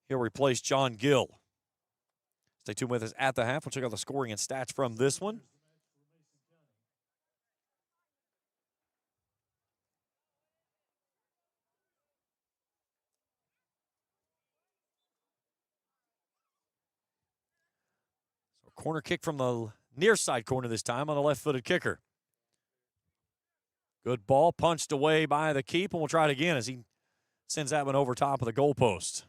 He'll replace John Gill. Stay tuned with us at the half. We'll check out the scoring and stats from this one. Corner kick from the near side corner this time on a left-footed kicker. Good ball punched away by the keep, and we'll try it again as he sends that one over top of the goalpost.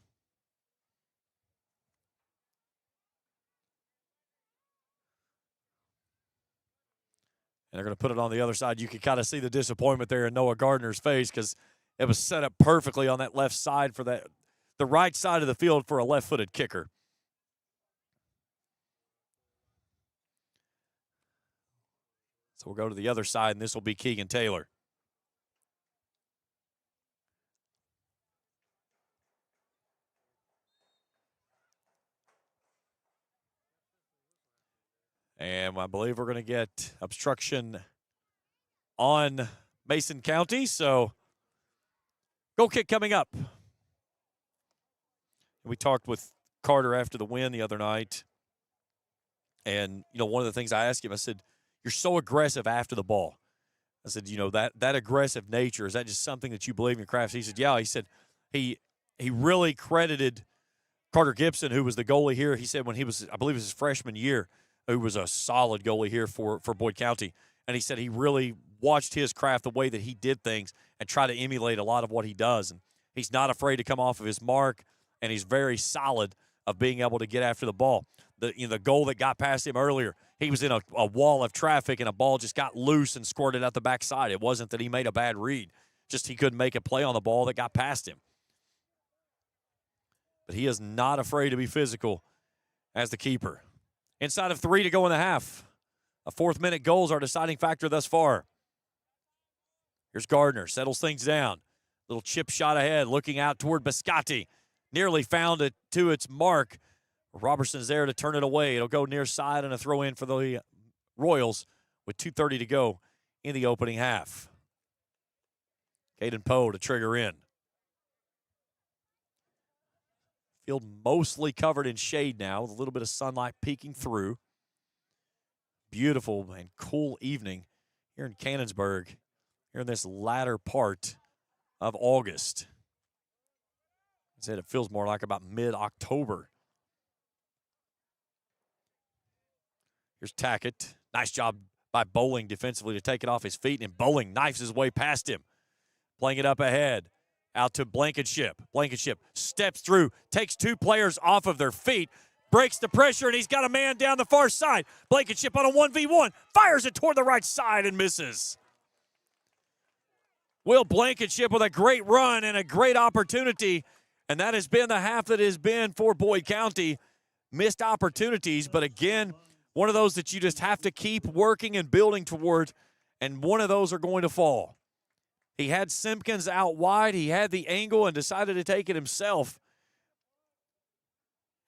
And they're going to put it on the other side. You can kind of see the disappointment there in Noah Gardner's face because it was set up perfectly on that left side for the right side of the field for a left-footed kicker. So we'll go to the other side, and this will be Keegan Taylor. And I believe we're going to get obstruction on Mason County. So goal kick coming up. We talked with Carter after the win the other night. And, one of the things I asked him, I said, you're so aggressive after the ball. I said, that aggressive nature, is that just something that you believe in your craft? He said, yeah. He said he really credited Carter Gibson, who was the goalie here. He said when he was, I believe it was his freshman year, who was a solid goalie here for Boyd County. And he said he really watched his craft, the way that he did things, and try to emulate a lot of what he does. And he's not afraid to come off of his mark, and he's very solid of being able to get after the ball. The goal that got past him earlier, he was in a wall of traffic, and a ball just got loose and squirted out the backside. It wasn't that he made a bad read. Just he couldn't make a play on the ball that got past him. But he is not afraid to be physical as the keeper. Inside of 3 to go in the half. A fourth-minute goal is our deciding factor thus far. Here's Gardner. Settles things down. Little chip shot ahead, looking out toward Biscotti. Nearly found it to its mark. Robertson's there to turn it away. It'll go near side and a throw in for the Royals with 2:30 to go in the opening half. Caden Poe to trigger in. Field mostly covered in shade now with a little bit of sunlight peeking through. Beautiful and cool evening here in Cannonsburg, here in this latter part of August. I said it feels more like about mid-October. Here's Tackett. Nice job by Bowling defensively to take it off his feet, and Bowling knifes his way past him. Playing it up ahead. Out to Blankenship. Blankenship steps through, takes two players off of their feet, breaks the pressure, and he's got a man down the far side. Blankenship on a 1v1, fires it toward the right side and misses. Will Blankenship with a great run and a great opportunity, and that has been the half that has been for Boyd County. Missed opportunities, but again, one of those that you just have to keep working and building toward, and one of those are going to fall. He had Simpkins out wide. He had the angle and decided to take it himself.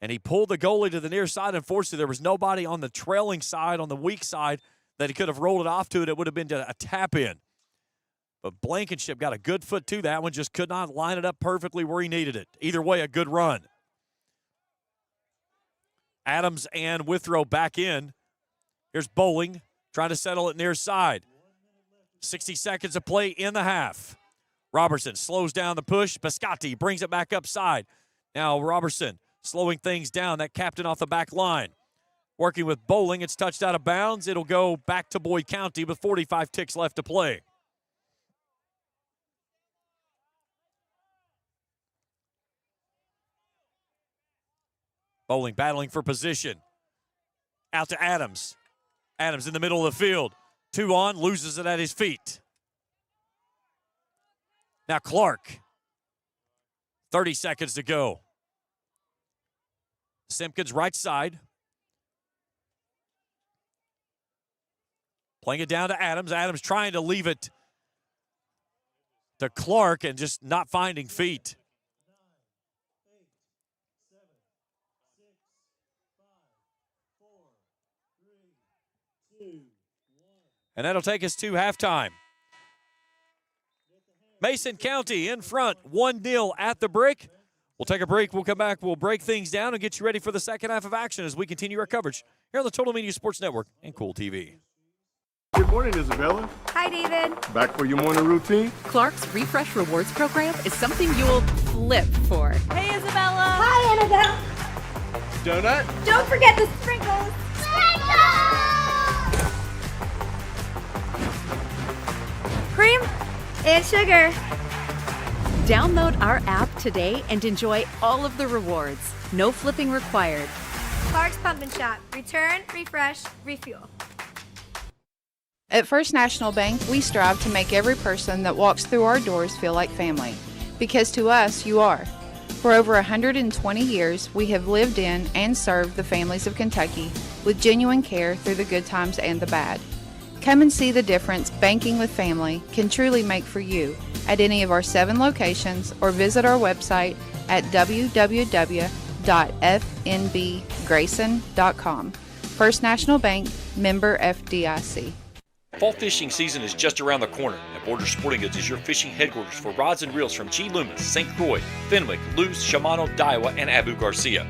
And he pulled the goalie to the near side. Unfortunately, there was nobody on the trailing side, on the weak side, that he could have rolled it off to. It would have been a tap in. But Blankenship got a good foot to that one, just could not line it up perfectly where he needed it. Either way, a good run. Adams and Withrow back in. Here's Bowling trying to settle it near side. 60 seconds of play in the half. Robertson slows down the push. Biscotti brings it back upside. Now Robertson slowing things down. That captain off the back line. Working with Bowling. It's touched out of bounds. It'll go back to Boyd County with 45 ticks left to play. Bowling battling for position. Out to Adams. Adams in the middle of the field. 2 on, loses it at his feet. Now Clark. 30 seconds to go. Simpkins right side. Playing it down to Adams. Adams trying to leave it to Clark and just not finding feet. And that'll take us to halftime. Mason County in front, 1-0 at the break. We'll take a break. We'll come back. We'll break things down and get you ready for the second half of action as we continue our coverage here on the Total Media Sports Network and Kool TV. Good morning, Isabella. Hi, David. Back for your morning routine? Clark's Refresh Rewards program is something you'll flip for. Hey, Isabella. Hi, Annabelle. Donut? Don't forget the sprinkles. cream, and sugar. Download our app today and enjoy all of the rewards. No flipping required. Clark's Pump and Shop. Return, refresh, refuel. At First National Bank, we strive to make every person that walks through our doors feel like family. Because to us, you are. For over 120 years, we have lived in and served the families of Kentucky with genuine care through the good times and the bad. Come and see the difference banking with family can truly make for you at any of our 7 locations or visit our website at www.fnbgrayson.com. First National Bank, member FDIC. Fall fishing season is just around the corner, and Borders Sporting Goods is your fishing headquarters for rods and reels from G. Loomis, St. Croix, Fenwick, Luce, Shimano, Daiwa, and Abu Garcia.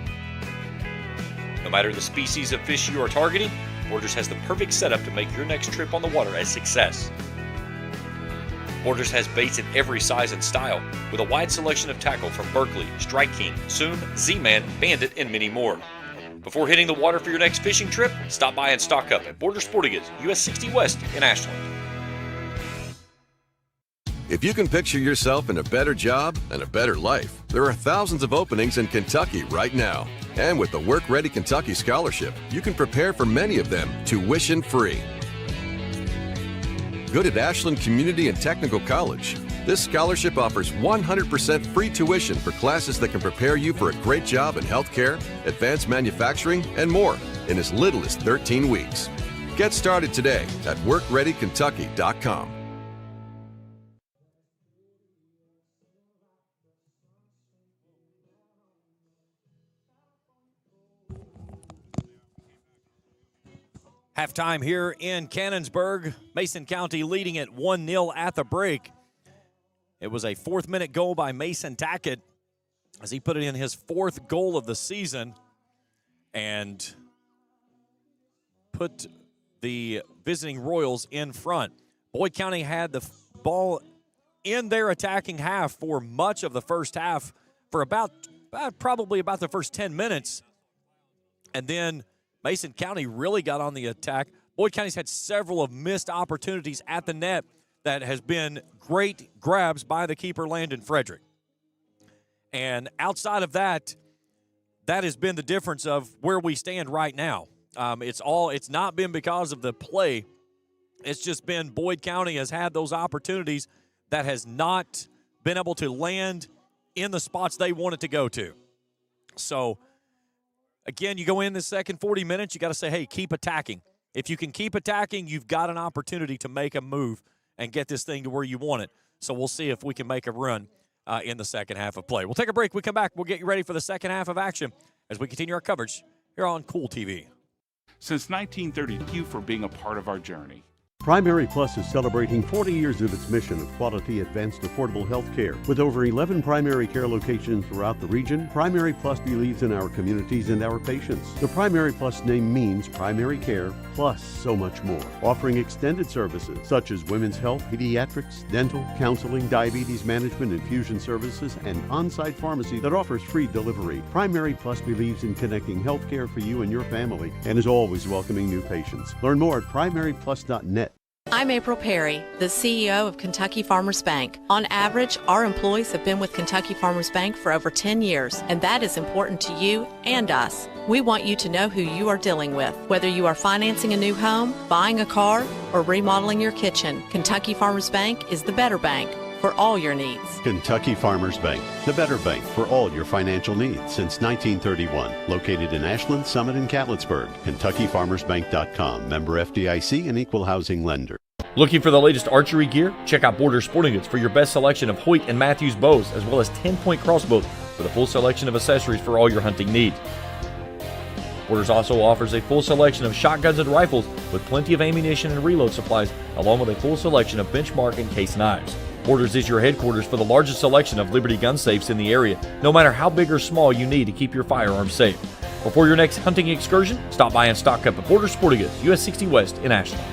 No matter the species of fish you are targeting, Borders has the perfect setup to make your next trip on the water a success. Borders has baits in every size and style, with a wide selection of tackle from Berkley, Strike King, Zoom, Z-Man, Bandit, and many more. Before hitting the water for your next fishing trip, stop by and stock up at Borders Sporting Goods, US 60 West in Ashland. If you can picture yourself in a better job and a better life, there are thousands of openings in Kentucky right now. And with the Work Ready Kentucky Scholarship, you can prepare for many of them tuition-free. Good at Ashland Community and Technical College. This scholarship offers 100% free tuition for classes that can prepare you for a great job in healthcare, advanced manufacturing, and more in as little as 13 weeks. Get started today at workreadykentucky.com. Halftime here in Cannonsburg. Mason County leading at 1-0 at the break. It was a 4th-minute goal by Mason Tackett as he put it in his 4th goal of the season and put the visiting Royals in front. Boyd County had the ball in their attacking half for much of the first half for probably about the first 10 minutes. And then Mason County really got on the attack. Boyd County's had several of missed opportunities at the net that has been great grabs by the keeper, Landon Frederick. And outside of that, that has been the difference of where we stand right now. It's not been because of the play. It's just been Boyd County has had those opportunities that has not been able to land in the spots they want it to go to. So, again, you go in the second 40 minutes, you got to say, hey, keep attacking. If you can keep attacking, you've got an opportunity to make a move and get this thing to where you want it. So we'll see if we can make a run in the second half of play. We'll take a break. We come back. We'll get you ready for the second half of action as we continue our coverage here on Kool TV. Since 1930, thank you for being a part of our journey. Primary Plus is celebrating 40 years of its mission of quality, advanced, affordable health care. With over 11 primary care locations throughout the region, Primary Plus believes in our communities and our patients. The Primary Plus name means primary care plus so much more, offering extended services such as women's health, pediatrics, dental, counseling, diabetes management, infusion services, and on-site pharmacy that offers free delivery. Primary Plus believes in connecting health care for you and your family and is always welcoming new patients. Learn more at primaryplus.net. I'm April Perry, the CEO of Kentucky Farmers Bank. On average, our employees have been with Kentucky Farmers Bank for over 10 years, and that is important to you and us. We want you to know who you are dealing with. Whether you are financing a new home, buying a car, or remodeling your kitchen, Kentucky Farmers Bank is the better bank for all your needs. Kentucky Farmers Bank, the better bank for all your financial needs since 1931. Located in Ashland, Summit, and Cannonsburg. KentuckyFarmersBank.com. Member FDIC and equal housing lender. Looking for the latest archery gear? Check out Borders Sporting Goods for your best selection of Hoyt and Matthews bows, as well as 10-point crossbows with a full selection of accessories for all your hunting needs. Borders also offers a full selection of shotguns and rifles with plenty of ammunition and reload supplies, along with a full selection of benchmark and case knives. Borders is your headquarters for the largest selection of Liberty gun safes in the area, no matter how big or small you need to keep your firearms safe. Before your next hunting excursion, stop by and stock up at Borders Sporting Goods, US 60 West in Ashland.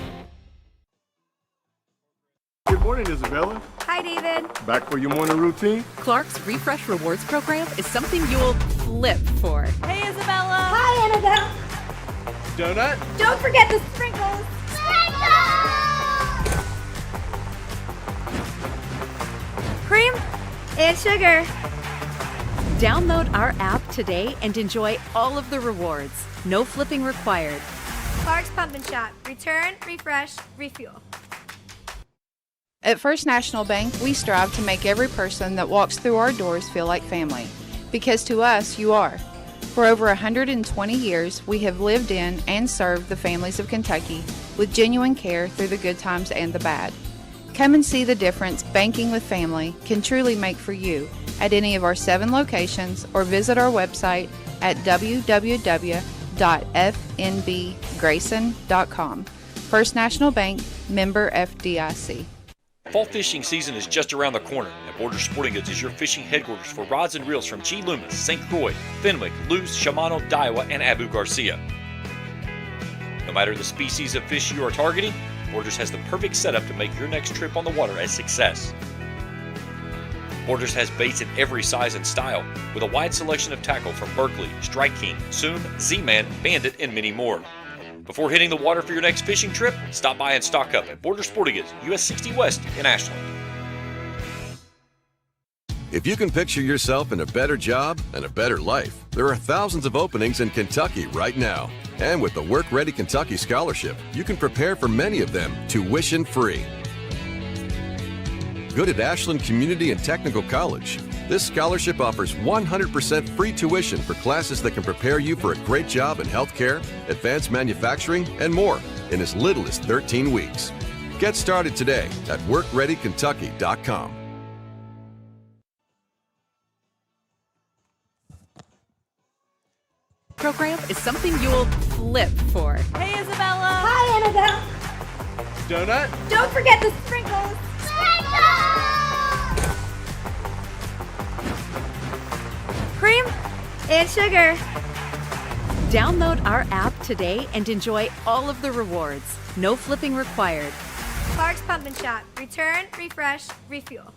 Good morning, Isabella. Hi, David. Back for your morning routine? Clark's Refresh Rewards program is something you'll flip for. Hey, Isabella. Hi, Annabelle. Donut? Don't forget the sprinkles. and sugar. Download our app today and enjoy all of the rewards. No flipping required. Parks Pump and Shop. Return, refresh, refuel. At First National Bank, we strive to make every person that walks through our doors feel like family. Because to us, you are. For over 120 years, we have lived in and served the families of Kentucky with genuine care through the good times and the bad. Come and see the difference banking with family can truly make for you at any of our 7 locations or visit our website at www.fnbgrayson.com. First National Bank, member FDIC. Fall fishing season is just around the corner, and Borders Sporting Goods is your fishing headquarters for rods and reels from G. Loomis, St. Croix, Fenwick, Luce, Shimano, Daiwa, and Abu Garcia. No matter the species of fish you are targeting, Borders has the perfect setup to make your next trip on the water a success. Borders has baits in every size and style, with a wide selection of tackle from Berkley, Strike King, Soon, Z-Man, Bandit, and many more. Before hitting the water for your next fishing trip, stop by and stock up at Borders Sporting Goods, US 60 West in Ashland. If you can picture yourself in a better job and a better life, there are thousands of openings in Kentucky right now. And with the Work Ready Kentucky Scholarship, you can prepare for many of them tuition-free. Good at Ashland Community and Technical College. This scholarship offers 100% free tuition for classes that can prepare you for a great job in healthcare, advanced manufacturing, and more in as little as 13 weeks. Get started today at workreadykentucky.com. Program is something you'll flip for. Hey, Isabella. Hi, Annabelle. Donut? Don't forget the sprinkles. Cream and sugar. Download our app today and enjoy all of the rewards. No flipping required. Parks Pump and Shop. Return, refresh, refuel.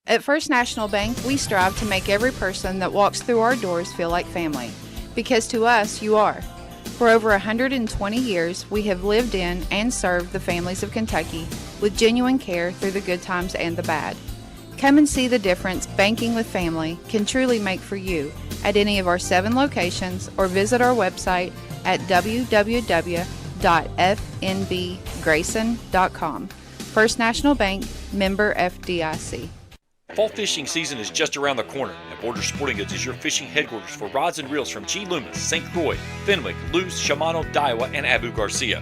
At First National Bank, we strive to make every person that walks through our doors feel like family. Because to us, you are. For over 120 years, we have lived in and served the families of Kentucky with genuine care through the good times and the bad. Come and see the difference banking with family can truly make for you at any of our 7 locations or visit our website at www.fnbgrayson.com. First National Bank, member FDIC. Fall fishing season is just around the corner, and Borders Sporting Goods is your fishing headquarters for rods and reels from G. Loomis, St. Croix, Fenwick, Luce, Shimano, Daiwa, and Abu Garcia.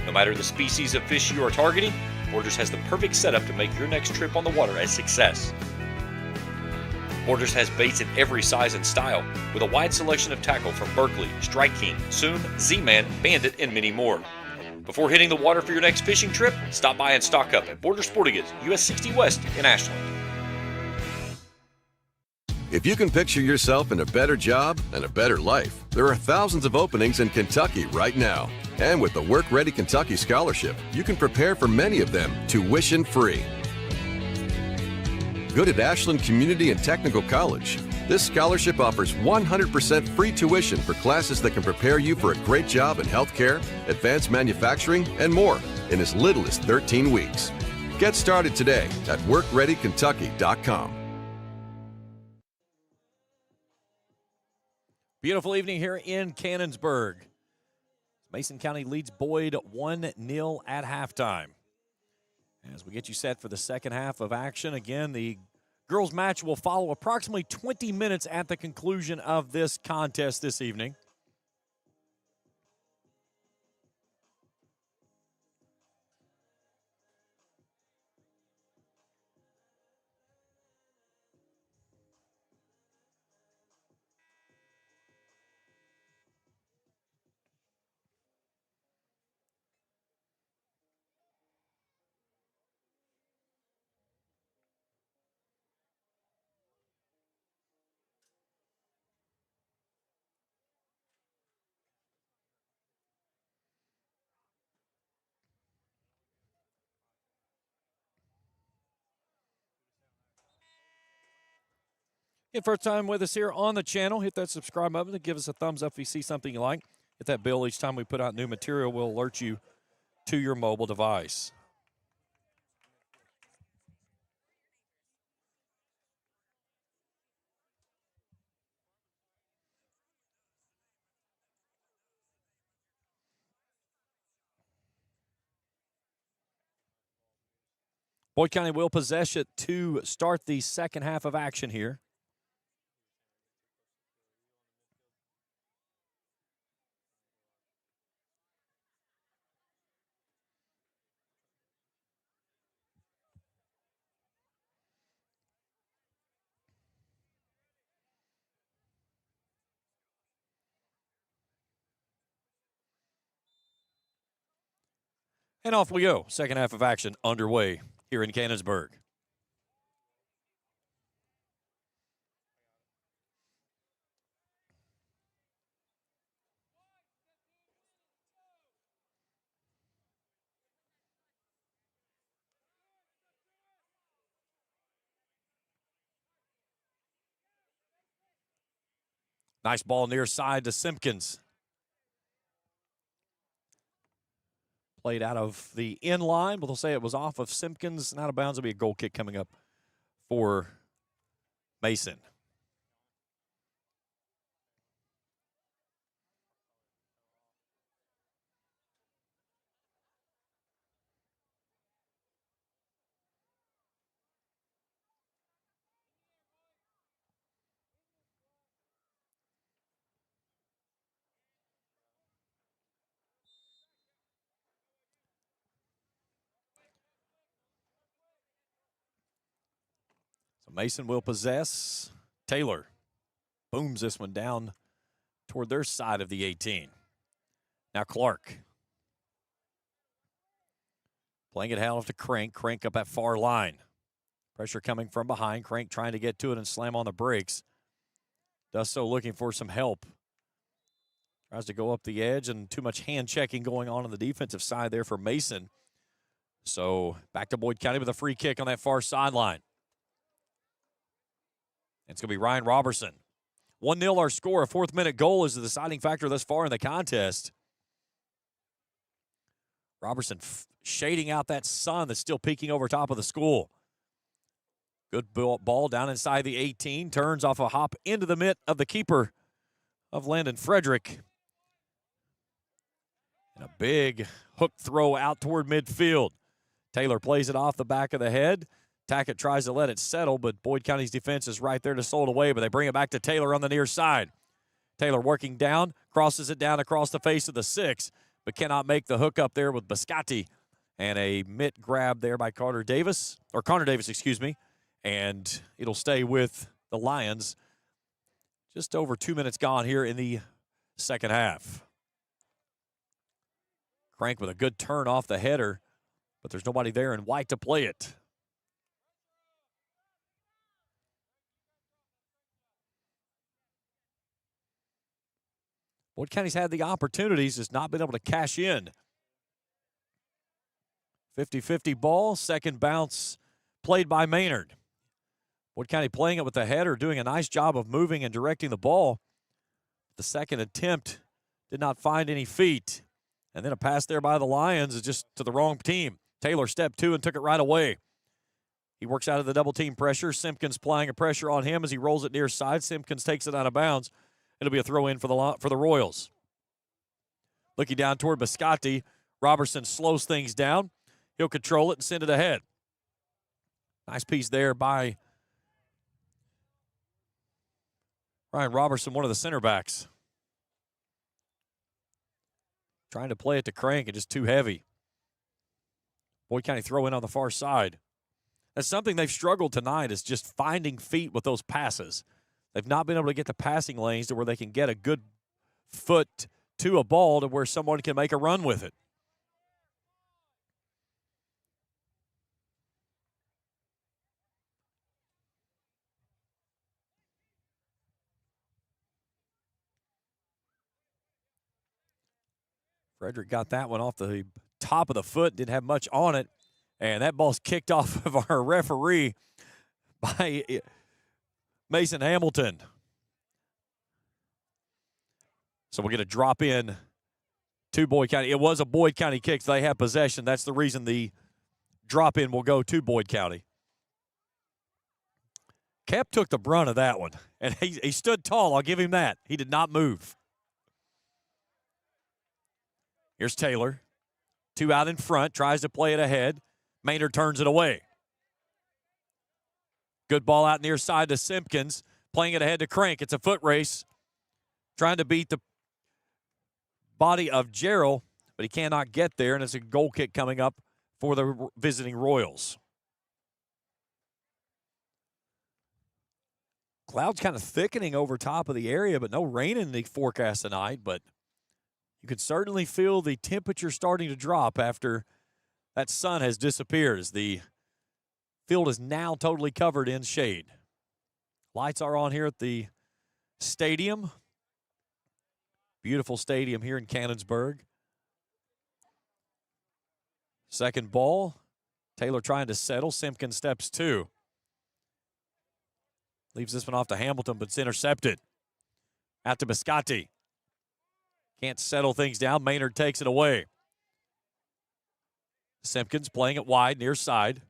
No matter the species of fish you are targeting, Borders has the perfect setup to make your next trip on the water a success. Borders has baits in every size and style, with a wide selection of tackle from Berkley, Strike King, Soon, Z-Man, Bandit, and many more. Before hitting the water for your next fishing trip, stop by and stock up at Borders Sporting Goods, US 60 West in Ashland. If you can picture yourself in a better job and a better life, there are thousands of openings in Kentucky right now. And with the Work Ready Kentucky Scholarship, you can prepare for many of them tuition-free. Good at Ashland Community and Technical College. This scholarship offers 100% free tuition for classes that can prepare you for a great job in healthcare, advanced manufacturing, and more in as little as 13 weeks. Get started today at workreadykentucky.com. Beautiful evening here in Cannonsburg. Mason County leads Boyd 1-0 at halftime. As we get you set for the second half of action, again, the girls' match will follow approximately 20 minutes at the conclusion of this contest this evening. If first time with us here on the channel, hit that subscribe button and give us a thumbs up if you see something you like. Hit that bell each time we put out new material. We'll alert you to your mobile device. Boyd County will possess it to start the second half of action here. And off we go. Second half of action underway here in Cannonsburg. Nice ball near side to Simpkins. Played out of the in line, but they'll say it was off of Simpkins and out of bounds. It'll be a goal kick coming up for Mason. So Mason will possess. Taylor booms this one down toward their side of the 18. Now Clark. Playing it off to Crank. Crank up at far line. Pressure coming from behind. Crank trying to get to it and slam on the brakes. Does so looking for some help. Tries to go up the edge, and too much hand checking going on the defensive side there for Mason. So back to Boyd County with a free kick on that far sideline. It's going to be Ryan Robertson. 1-0 our score. A fourth-minute goal is the deciding factor thus far in the contest. Robertson shading out that sun that's still peeking over top of the school. Good ball down inside the 18. Turns off a hop into the mitt of the keeper of Landon Frederick. And a big hook throw out toward midfield. Taylor plays it off the back of the head. Tackett tries to let it settle, but Boyd County's defense is right there to slow it away, but they bring it back to Taylor on the near side. Taylor working down, crosses it down across the face of the 6, but cannot make the hook up there with Biscotti. And a mitt grab there by Connor Davis, and it'll stay with the Lions. Just over 2 minutes gone here in the second half. Crank with a good turn off the header, but there's nobody there in white to play it. Boyd County's had the opportunities, has not been able to cash in. 50-50 ball, second bounce played by Maynard. Boyd County playing it with the header, doing a nice job of moving and directing the ball. The second attempt did not find any feet. And then a pass there by the Lions is just to the wrong team. Taylor stepped to and took it right away. He works out of the double team pressure. Simpkins applying a pressure on him as he rolls it near side. Simpkins takes it out of bounds. It'll be a throw in for the Royals. Looking down toward Biscotti. Robertson slows things down. He'll control it and send it ahead. Nice piece there by Ryan Robertson, one of the center backs. Trying to play it to Crank and just too heavy. Boyd County throw in on the far side. That's something they've struggled tonight, is just finding feet with those passes. They've not been able to get the passing lanes to where they can get a good foot to a ball to where someone can make a run with it. Frederick got that one off the top of the foot, didn't have much on it, and that ball's kicked off of our referee by Mason Hamilton. So we'll get a drop in to Boyd County. It was a Boyd County kick, so they have possession. That's the reason the drop in will go to Boyd County. Kep took the brunt of that one, and he stood tall. I'll give him that. He did not move. Here's Taylor. Two out in front, tries to play it ahead. Maynard turns it away. Good ball out near side to Simpkins, playing it ahead to Crank. It's a foot race, trying to beat the body of Gerald, but he cannot get there, and it's a goal kick coming up for the visiting Royals. Clouds kind of thickening over top of the area, but no rain in the forecast tonight, but you can certainly feel the temperature starting to drop after that sun has disappeared as the field is now totally covered in shade. Lights are on here at the stadium. Beautiful stadium here in Cannonsburg. Second ball. Taylor trying to settle. Simpkins steps two. Leaves this one off to Hamilton, but it's intercepted. Out to Biscotti. Can't settle things down. Maynard takes it away. Simpkins playing it wide, near side.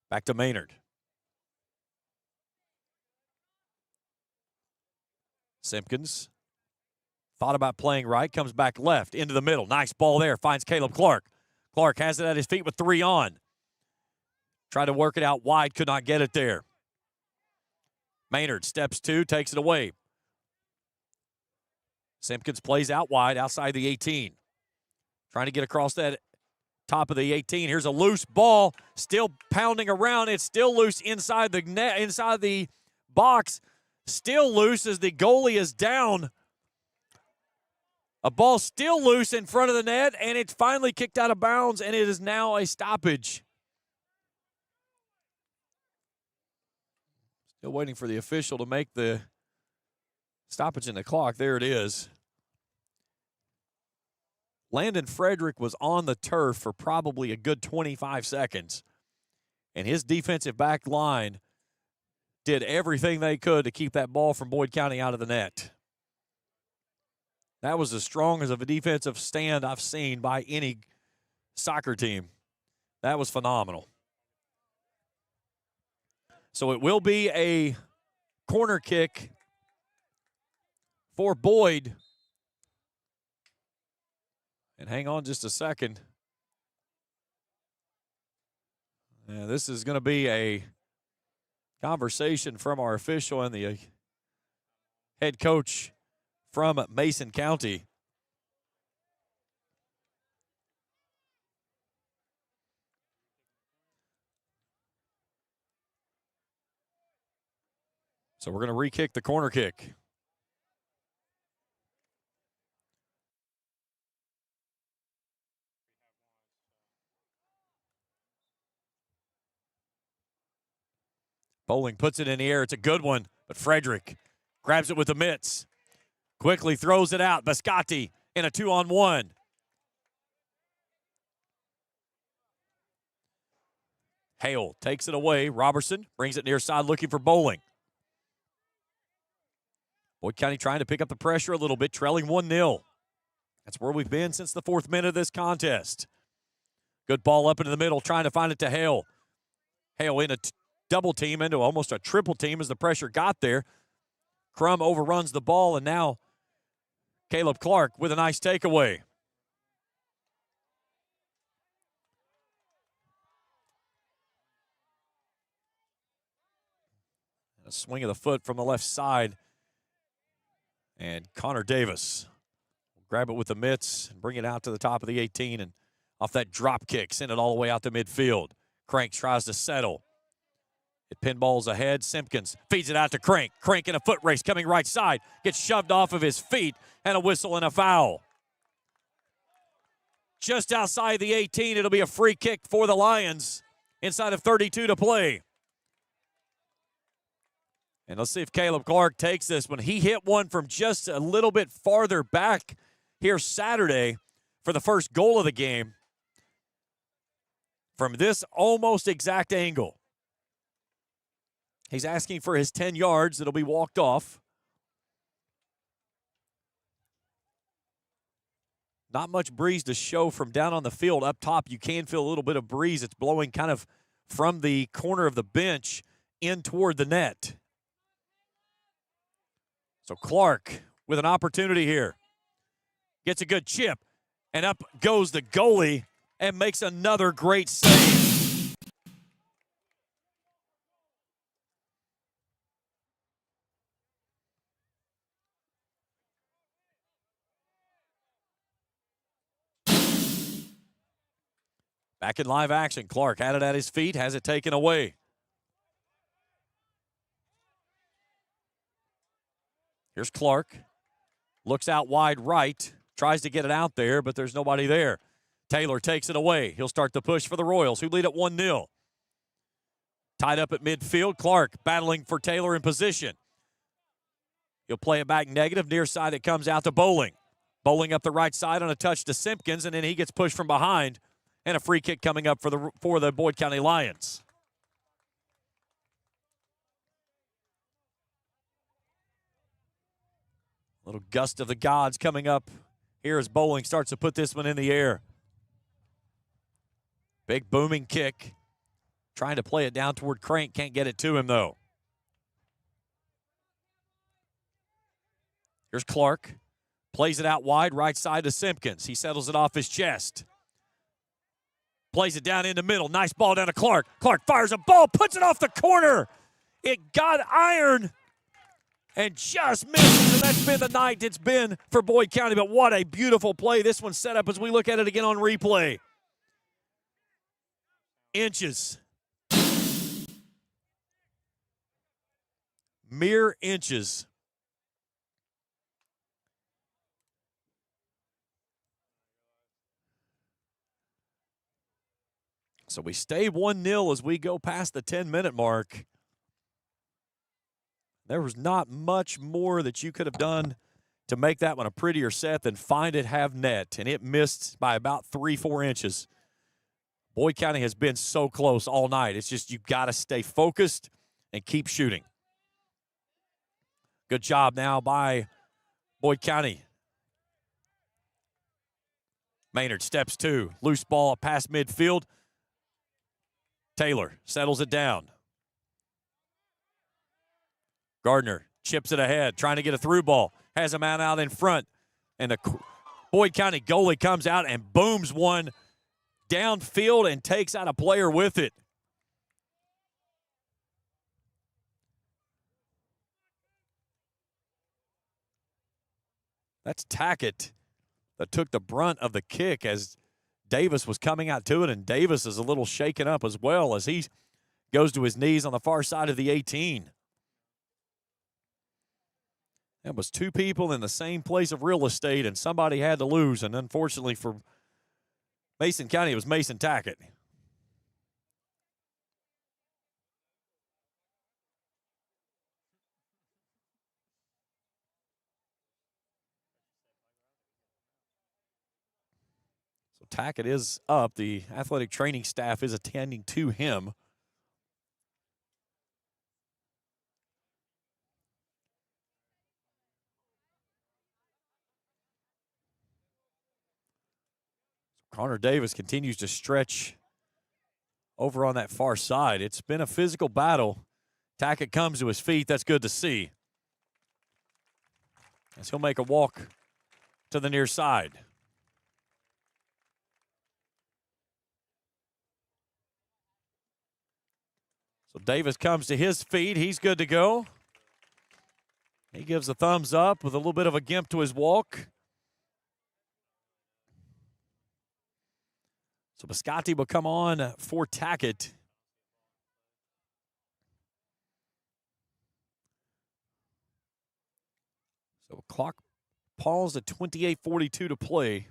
Back to Maynard. Simpkins thought about playing right, comes back left, into the middle. Nice ball there, finds Caleb Clark. Clark has it at his feet with 3 on. Tried to work it out wide, could not get it there. Maynard steps 2, takes it away. Simpkins plays out wide, outside the 18. Trying to get across that top of the 18. Here's a loose ball, still pounding around. It's still loose inside the net, inside the box. Still loose as the goalie is down. A ball still loose in front of the net, and it's finally kicked out of bounds, and it is now a stoppage. Still waiting for the official to make the stoppage in the clock. There it is. Landon Frederick was on the turf for probably a good 25 seconds, and his defensive back line did everything they could to keep that ball from Boyd County out of the net. That was as strong as of a defensive stand I've seen by any soccer team. That was phenomenal. So it will be a corner kick for Boyd. And hang on just a second. This is going to be a conversation from our official and the head coach from Mason County. So we're going to re-kick the corner kick. Bowling puts it in the air. It's a good one, but Frederick grabs it with the mitts. Quickly throws it out. Biscotti in a 2-on-1. Hale takes it away. Robertson brings it near side looking for Bowling. Boyd County trying to pick up the pressure a little bit, trailing 1-0. That's where we've been since the 4th minute of this contest. Good ball up into the middle, trying to find it to Hale. Hale in a double team, into almost a triple team as the pressure got there. Crum overruns the ball, and now Caleb Clark with a nice takeaway. A swing of the foot from the left side. And Connor Davis will grab it with the mitts and bring it out to the top of the 18. And off that drop kick, send it all the way out to midfield. Crank tries to settle. It pinballs ahead. Simpkins feeds it out to Crank. Crank in a foot race coming right side. Gets shoved off of his feet, and a whistle and a foul. Just outside the 18, it'll be a free kick for the Lions. Inside of 32 to play. And let's see if Caleb Clark takes this one. He hit one from just a little bit farther back here Saturday for the first goal of the game. From this almost exact angle. He's asking for his 10 yards. It'll be walked off. Not much breeze to show from down on the field. Up top, you can feel a little bit of breeze. It's blowing kind of from the corner of the bench in toward the net. So Clark with an opportunity here. Gets a good chip, and up goes the goalie and makes another great save. Back in live action, Clark had it at his feet, has it taken away. Here's Clark. Looks out wide right, tries to get it out there, but there's nobody there. Taylor takes it away. He'll start the push for the Royals, who lead at 1-0. Tied up at midfield, Clark battling for Taylor in position. He'll play it back negative, near side it comes out to Bowling. Bowling up the right side on a touch to Simpkins, and then he gets pushed from behind, and a free kick coming up for the Boyd County Lions. Little gust of the gods coming up here as Bowling starts to put this one in the air. Big booming kick. Trying to play it down toward Crank. Can't get it to him, though. Here's Clark. Plays it out wide, right side to Simpkins. He settles it off his chest. Plays it down in the middle. Nice ball down to Clark. Clark fires a ball, puts it off the corner. It got iron and just misses, and that's been the night it's been for Boyd County. But what a beautiful play this one's set up as we look at it again on replay. Inches. Mere inches. So we stay 1-0 as we go past the 10-minute mark. There was not much more that you could have done to make that one a prettier set than find it, have net. And it missed by about 3-4 inches. Boyd County has been so close all night. It's just you've got to stay focused and keep shooting. Good job now by Boyd County. Maynard steps two. Loose ball past midfield. Taylor settles it down. Gardner chips it ahead, trying to get a through ball. Has a man out in front. And the Boyd County goalie comes out and booms one downfield and takes out a player with it. That's Tackett that took the brunt of the kick as Davis was coming out to it, and Davis is a little shaken up as well as he goes to his knees on the far side of the 18. That was two people in the same place of real estate, and somebody had to lose, and unfortunately for Mason County, it was Mason Tackett. So Tackett is up. The athletic training staff is attending to him. Connor Davis continues to stretch over on that far side. It's been a physical battle. Tackett comes to his feet. That's good to see. As he'll make a walk to the near side. So Davis comes to his feet. He's good to go. He gives a thumbs up with a little bit of a gimp to his walk. So Biscotti will come on for Tackett. So clock paused at 28:42 to play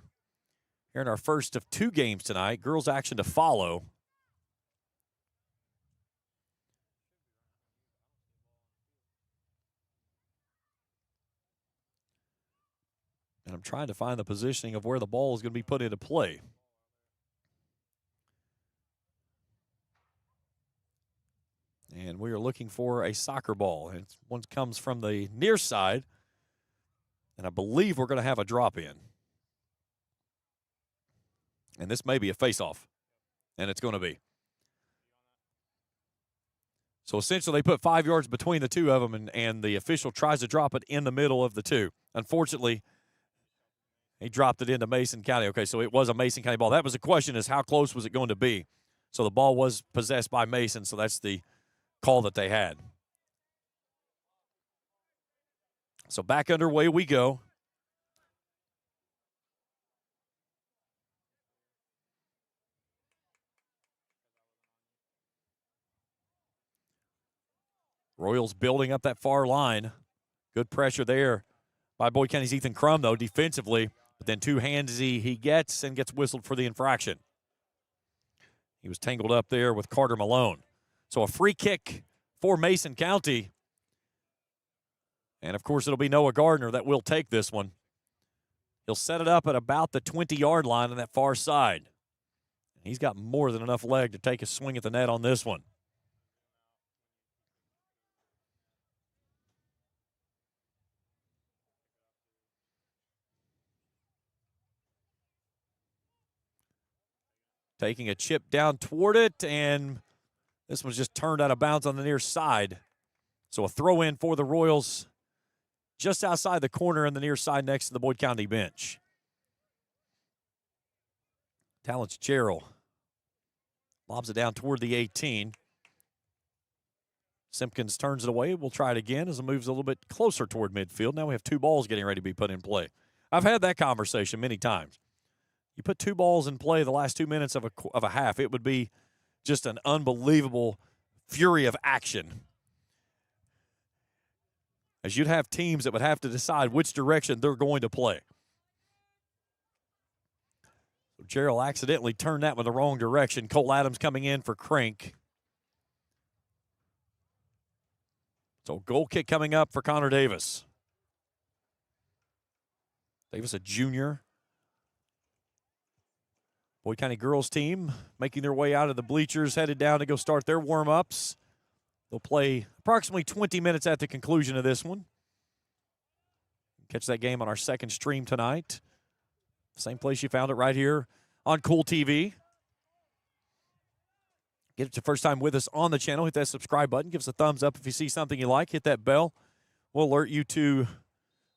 here in our first of two games tonight. Girls action to follow. And I'm trying to find the positioning of where the ball is going to be put into play. And we are looking for a soccer ball. And one comes from the near side. And I believe we're going to have a drop in. And this may be a face-off. And it's going to be. So essentially they put 5 yards between the two of them. And the official tries to drop it in the middle of the two. Unfortunately, he dropped it into Mason County. Okay, so it was a Mason County ball. That was the question, is how close was it going to be? So the ball was possessed by Mason. So that's the call that they had. So back underway we go. Royals building up that far line. Good pressure there by Boyd County's Ethan Crum, though, defensively. But then two hands he gets and gets whistled for the infraction. He was tangled up there with Carter Malone. So a free kick for Mason County. And, of course, it'll be Noah Gardner that will take this one. He'll set it up at about the 20-yard line on that far side. He's got more than enough leg to take a swing at the net on this one. Taking a chip down toward it, and this one's just turned out of bounds on the near side. So a throw in for the Royals just outside the corner on the near side next to the Boyd County bench. Talents Gerald lobs it down toward the 18. Simpkins turns it away. We'll try it again as it moves a little bit closer toward midfield. Now we have two balls getting ready to be put in play. I've had that conversation many times. You put two balls in play the last 2 minutes of a half, it would be just an unbelievable fury of action. As you'd have teams that would have to decide which direction they're going to play. So Gerald accidentally turned that one the wrong direction. Cole Adams coming in for Crank. So goal kick coming up for Connor Davis. Davis, a junior. Boyd County girls team making their way out of the bleachers, headed down to go start their warm-ups. They'll play approximately 20 minutes at the conclusion of this one. Catch that game on our second stream tonight. Same place you found it, right here on Kool TV. Get it the first time with us on the channel. Hit that subscribe button. Give us a thumbs up if you see something you like. Hit that bell. We'll alert you to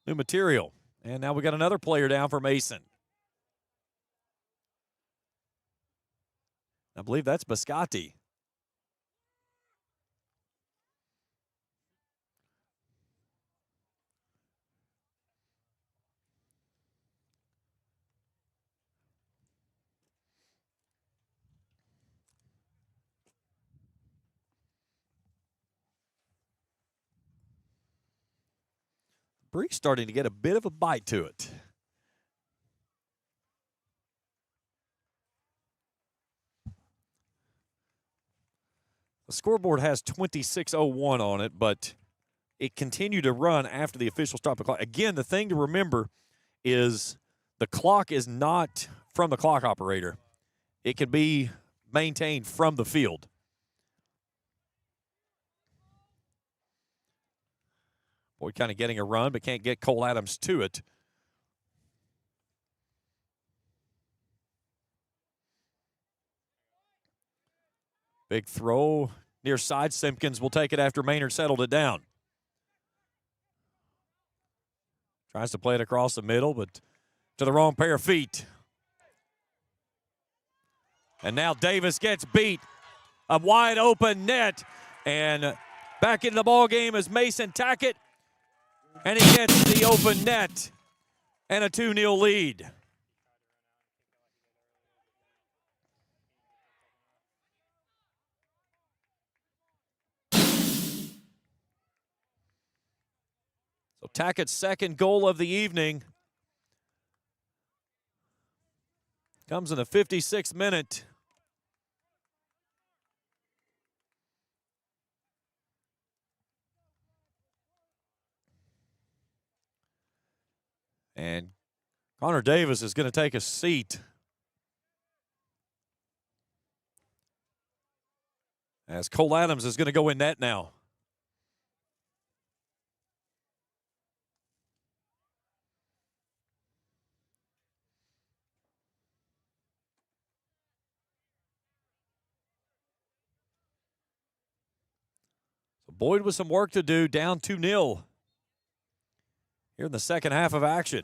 new material. And now we got another player down for Mason. I believe that's Biscotti. Bree's starting to get a bit of a bite to it. The scoreboard has 26:01 on it, but it continued to run after the official stopped the clock. Again, the thing to remember is the clock is not from the clock operator. It can be maintained from the field. Boyd kind of getting a run, but can't get Cole Adams to it. Big throw near side. Simpkins will take it after Maynard settled it down. Tries to play it across the middle, but to the wrong pair of feet. And now Davis gets beat. A wide open net. And back into the ball game is Mason Tackett. And he gets the open net. And a 2-0 lead. So Tackett's second goal of the evening comes in the 56th minute. And Connor Davis is going to take a seat as Cole Adams is going to go in net now. So Boyd with some work to do, down 2-0 here in the second half of action.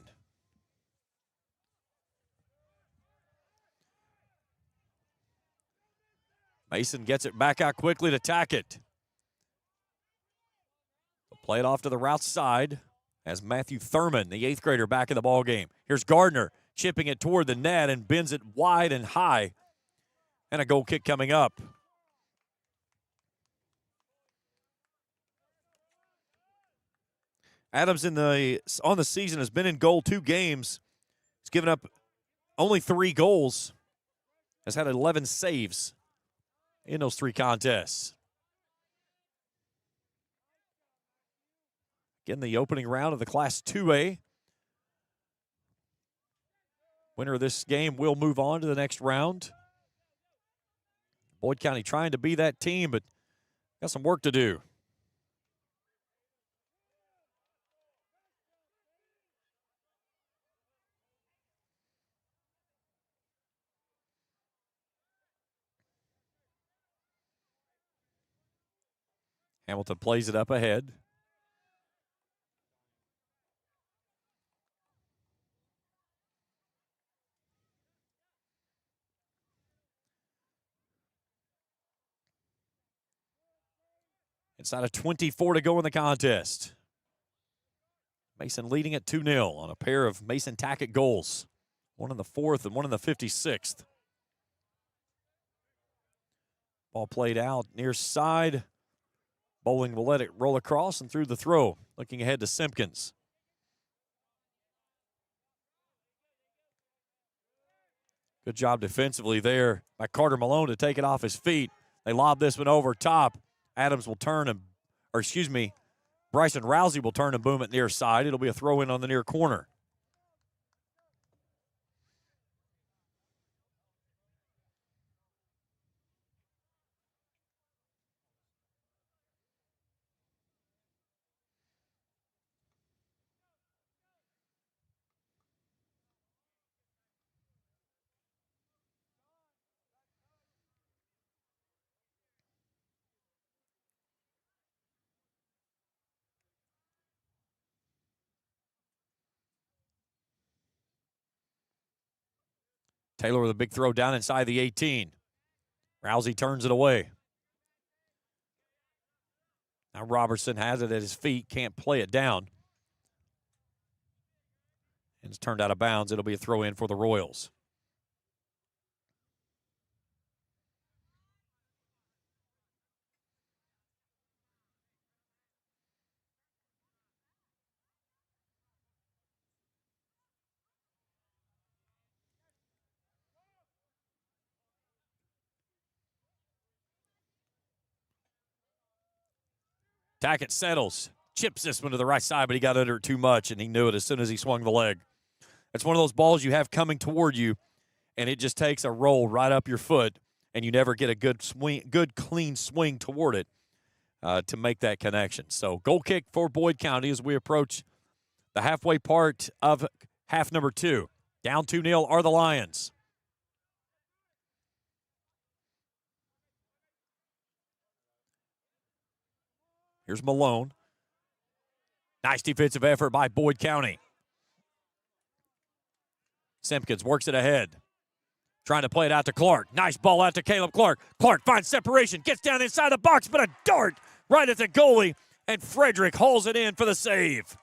Mason gets it back out quickly to Tackett. Play it off to the right side as Matthew Thurman, the 8th grader, back in the ball game. Here's Gardner chipping it toward the net and bends it wide and high. And a goal kick coming up. Adams on the season has been in goal 2 games. He's given up only 3 goals. Has had 11 saves in those 3 contests. Again, the opening round of the Class 2A. Winner of this game will move on to the next round. Boyd County trying to be that team, but got some work to do. Hamilton plays it up ahead. Inside of 24 to go in the contest. Mason leading at 2-0 on a pair of Mason Tackett goals. One in the 4th and one in the 56th. Ball played out near side. Bowling will let it roll across and through the throw. Looking ahead to Simpkins. Good job defensively there by Carter Malone to take it off his feet. They lob this one over top. Adams will turn and, Bryson Rousey will turn and boom it near side. It'll be a throw in on the near corner. Taylor with a big throw down inside the 18. Rousey turns it away. Now Robertson has it at his feet, can't play it down. And it's turned out of bounds. It'll be a throw in for the Royals. Tackett settles, chips this one to the right side, but he got under it too much, and he knew it as soon as he swung the leg. It's one of those balls you have coming toward you, and it just takes a roll right up your foot, and you never get a good swing, good clean swing toward it to make that connection. So goal kick for Boyd County as we approach the halfway part of half number 2. Down 2-0 are the Lions. Here's Malone. Nice defensive effort by Boyd County. Simpkins works it ahead. Trying to play it out to Clark. Nice ball out to Caleb Clark. Clark finds separation, gets down inside the box, but a dart right at the goalie, and Frederick hauls it in for the save.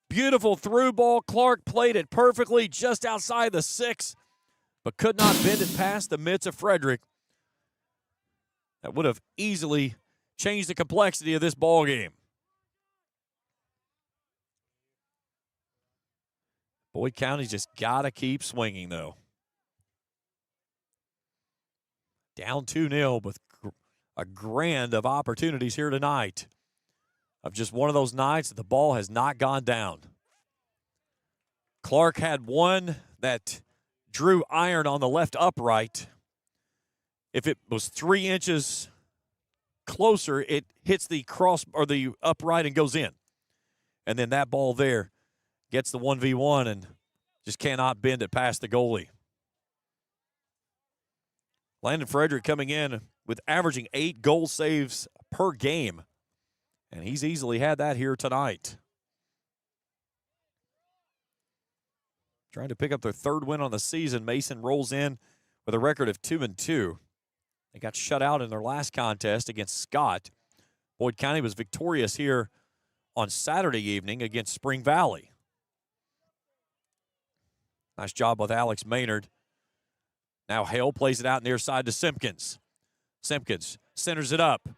Beautiful through ball. Clark played it perfectly just outside the 6, but could not bend it past the mitts of Frederick. That would have easily changed the complexity of this ball game. Boyd County's just got to keep swinging, though. Down 2-0 with a grand of opportunities here tonight. Of just one of those nights that the ball has not gone down. Clark had one that drew iron on the left upright. If it was 3 inches closer, it hits the cross or the upright and goes in. And then that ball there gets the 1v1 and just cannot bend it past the goalie. Landon Frederick coming in with averaging 8 goal saves per game. And he's easily had that here tonight. Trying to pick up their 3rd win on the season. Mason rolls in with a record of 2-2. They got shut out in their last contest against Scott. Boyd County was victorious here on Saturday evening against Spring Valley. Nice job with Alex Maynard. Now Hale plays it out near side to Simpkins. Simpkins centers it up.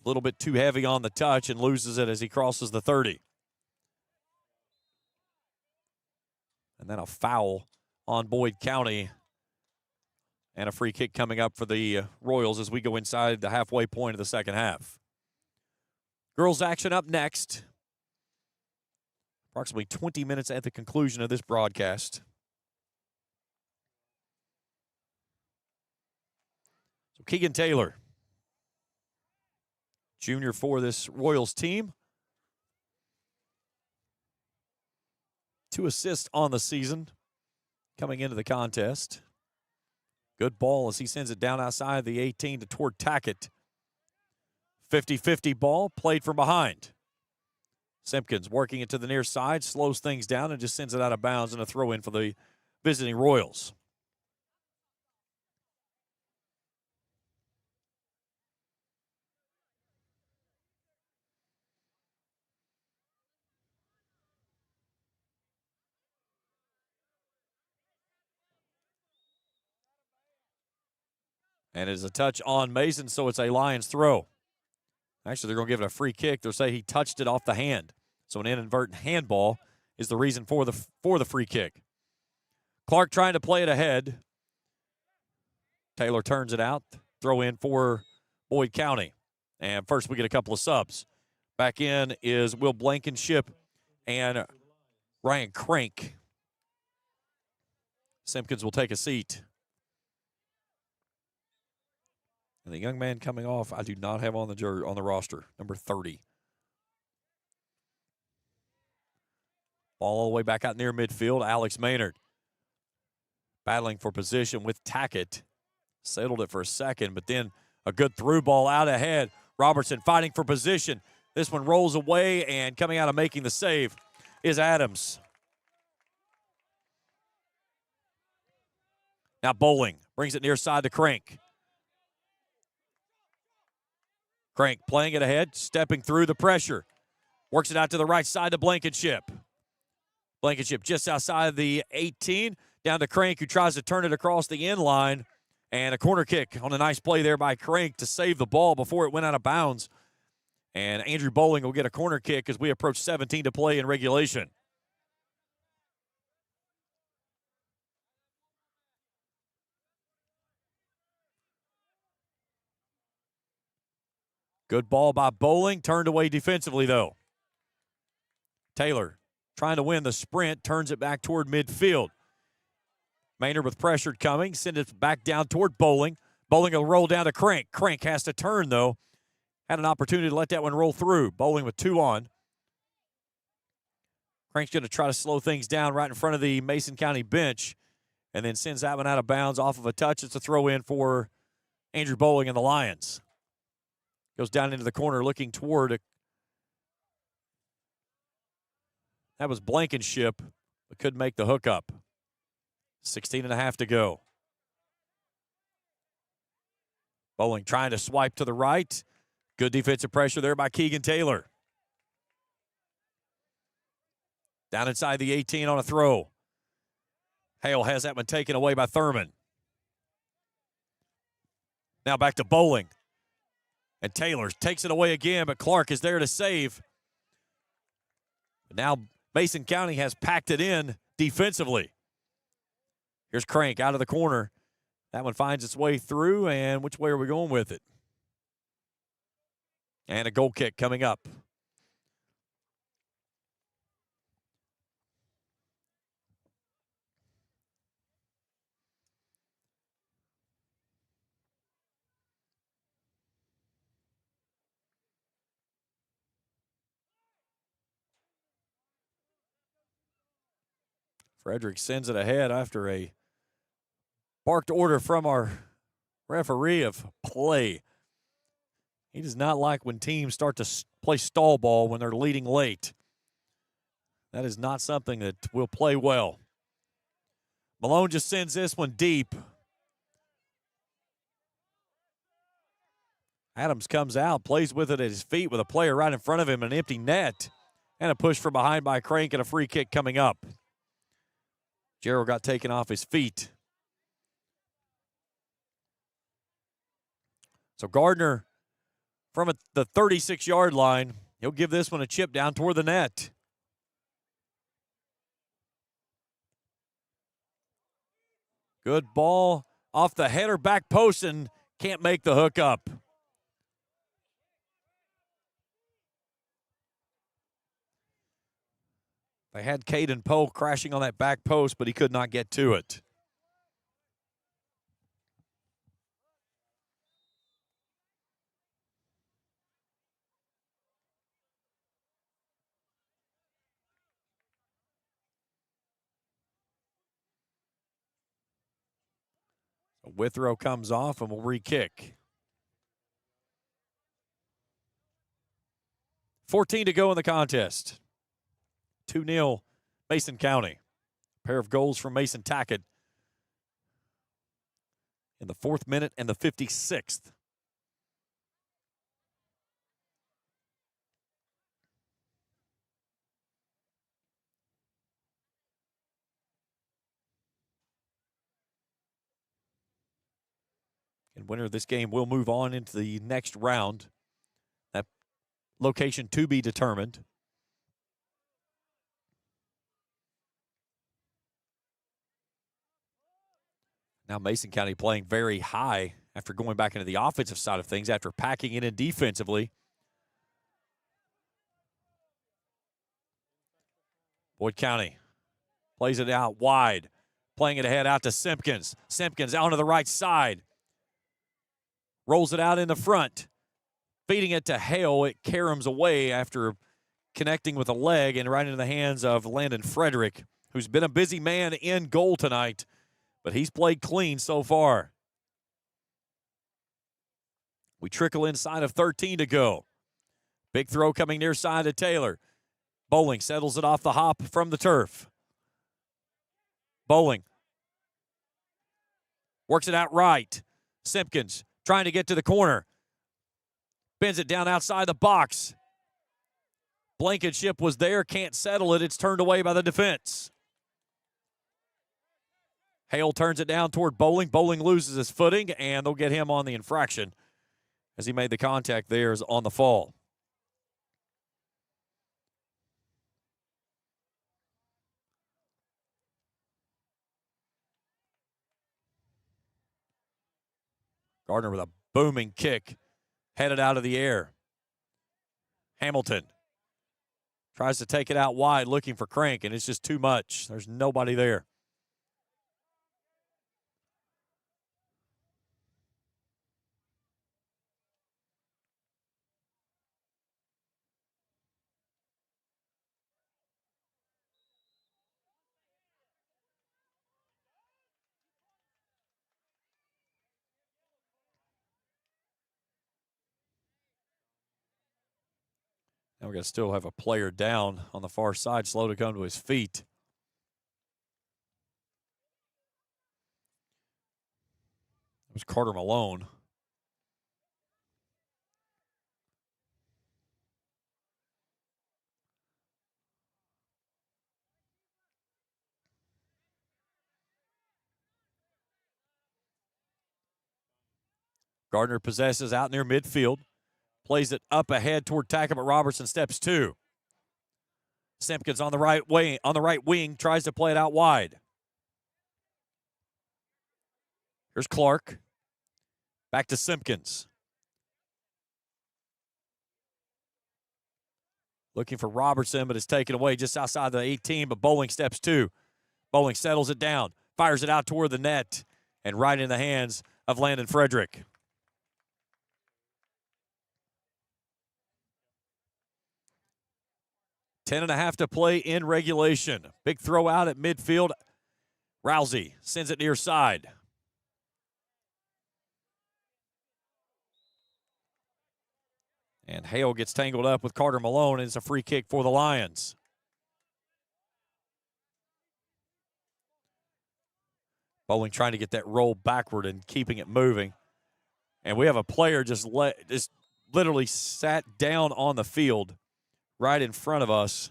little bit too heavy on the touch and loses it as he crosses the 30. And then a foul on Boyd County. And a free kick coming up for the Royals as we go inside the halfway point of the second half. Girls action up next. Approximately 20 minutes at the conclusion of this broadcast. So Keegan Taylor, junior for this Royals team. 2 assists on the season coming into the contest. Good ball as he sends it down outside the 18 to toward Tackett. 50-50 ball played from behind. Simpkins working it to the near side, slows things down and just sends it out of bounds and a throw in for the visiting Royals. And it's a touch on Mason, so it's a Lions throw. Actually, they're going to give it a free kick. They'll say he touched it off the hand. So an inadvertent handball is the reason for the free kick. Clark trying to play it ahead. Taylor turns it out. Throw in for Boyd County. And first we get a couple of subs. Back in is Will Blankenship and Ryan Crank. Simpkins will take a seat. And the young man coming off, I do not have on the roster, number 30. Ball all the way back out near midfield. Alex Maynard battling for position with Tackett. Settled it for a second, but then a good through ball out ahead. Robertson fighting for position. This one rolls away, and coming out and making the save is Adams. Now Bowling brings it near side to Crank. Crank playing it ahead, stepping through the pressure. Works it out to the right side to Blankenship. Blankenship just outside the 18. Down to Crank, who tries to turn it across the end line. And a corner kick on a nice play there by Crank to save the ball before it went out of bounds. And Andrew Bowling will get a corner kick as we approach 17 to play in regulation. Good ball by Bowling. Turned away defensively, though. Taylor trying to win the sprint. Turns it back toward midfield. Maynard with pressure coming. Send it back down toward Bowling. Bowling will roll down to Crank. Crank has to turn, though. Had an opportunity to let that one roll through. Bowling with 2 on. Crank's going to try to slow things down right in front of the Mason County bench. And then sends that one out of bounds off of a touch. It's a throw in for Andrew Bowling and the Lions. Goes down into the corner looking toward. That was Blankenship, but couldn't make the hookup. 16.5 to go. Bowling trying to swipe to the right. Good defensive pressure there by Keegan Taylor. Down inside the 18 on a throw. Hale has that one taken away by Thurman. Now back to Bowling. And Taylor takes it away again, but Clark is there to save. But now Mason County has packed it in defensively. Here's Crank out of the corner. That one finds its way through, and which way are we going with it? And a goal kick coming up. Frederick sends it ahead after a barked order from our referee of play. He does not like when teams start to play stall ball when they're leading late. That is not something that will play well. Malone just sends this one deep. Adams comes out, plays with it at his feet with a player right in front of him, an empty net, and a push from behind by Crank and a free kick coming up. Gerald got taken off his feet. So Gardner from the 36-yard line. He'll give this one a chip down toward the net. Good ball off the header back post and can't make the hook up. They had Caden Poe crashing on that back post, but he could not get to it. Withrow comes off and will re-kick. 14 to go in the contest. 2-0 Mason County. A pair of goals from Mason Tackett in the 4th minute and the 56th. And winner of this game will move on into the next round. That location to be determined. Now Mason County playing very high after going back into the offensive side of things after packing it in defensively. Boyd County plays it out wide, playing it ahead out to Simpkins. Simpkins out to the right side. Rolls it out in the front. Feeding it to Hale. It caroms away after connecting with a leg and right into the hands of Landon Frederick, who's been a busy man in goal tonight, but he's played clean so far. We trickle inside of 13 to go. Big throw coming near side to Taylor. Bowling settles it off the hop from the turf. Bowling works it out right. Simpkins trying to get to the corner. Bends it down outside the box. Blankenship was there, can't settle it. It's turned away by the defense. Hale turns it down toward Bowling. Bowling loses his footing, and they'll get him on the infraction as he made the contact there on the fall. Gardner with a booming kick, headed out of the air. Hamilton tries to take it out wide, looking for Crank, and it's just too much. There's nobody there. Now we're going to still have a player down on the far side, slow to come to his feet. It was Carter Malone. Gardner possesses out near midfield. Plays it up ahead toward Tackett, but Robertson steps two. Simpkins on the right wing, tries to play it out wide. Here's Clark. Back to Simpkins. Looking for Robertson, but it's taken away just outside the 18, but Bowling steps two. Bowling settles it down, fires it out toward the net, and right in the hands of Landon Frederick. 10.5 to play in regulation. Big throw out at midfield. Rousey sends it near side. And Hale gets tangled up with Carter Malone, and it's a free kick for the Lions. Bowling trying to get that roll backward and keeping it moving. And we have a player just literally sat down on the field right in front of us.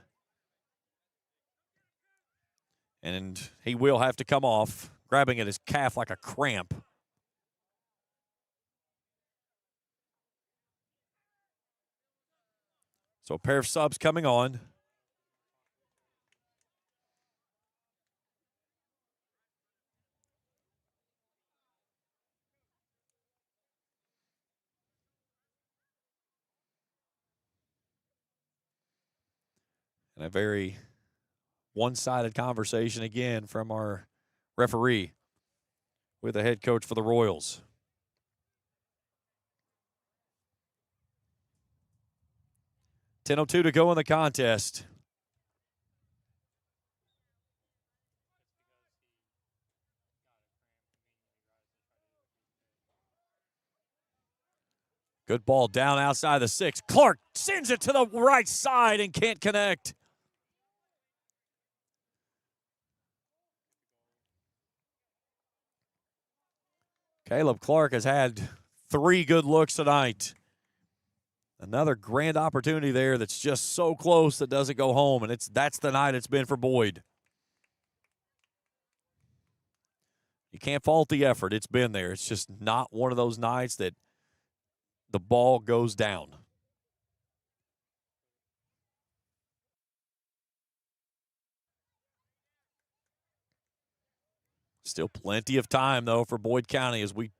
And he will have to come off, grabbing at his calf like a cramp. So a pair of subs coming on. And a very one-sided conversation again from our referee with the head coach for the Royals. .10:02 to go in the contest. Good ball down outside the 6. Clark sends it to the right side and can't connect. Caleb Clark has had 3 good looks tonight. Another grand opportunity there that's just so close that doesn't go home, and that's the night it's been for Boyd. You can't fault the effort. It's been there. It's just not one of those nights that the ball goes down. Still plenty of time, though, for Boyd County as we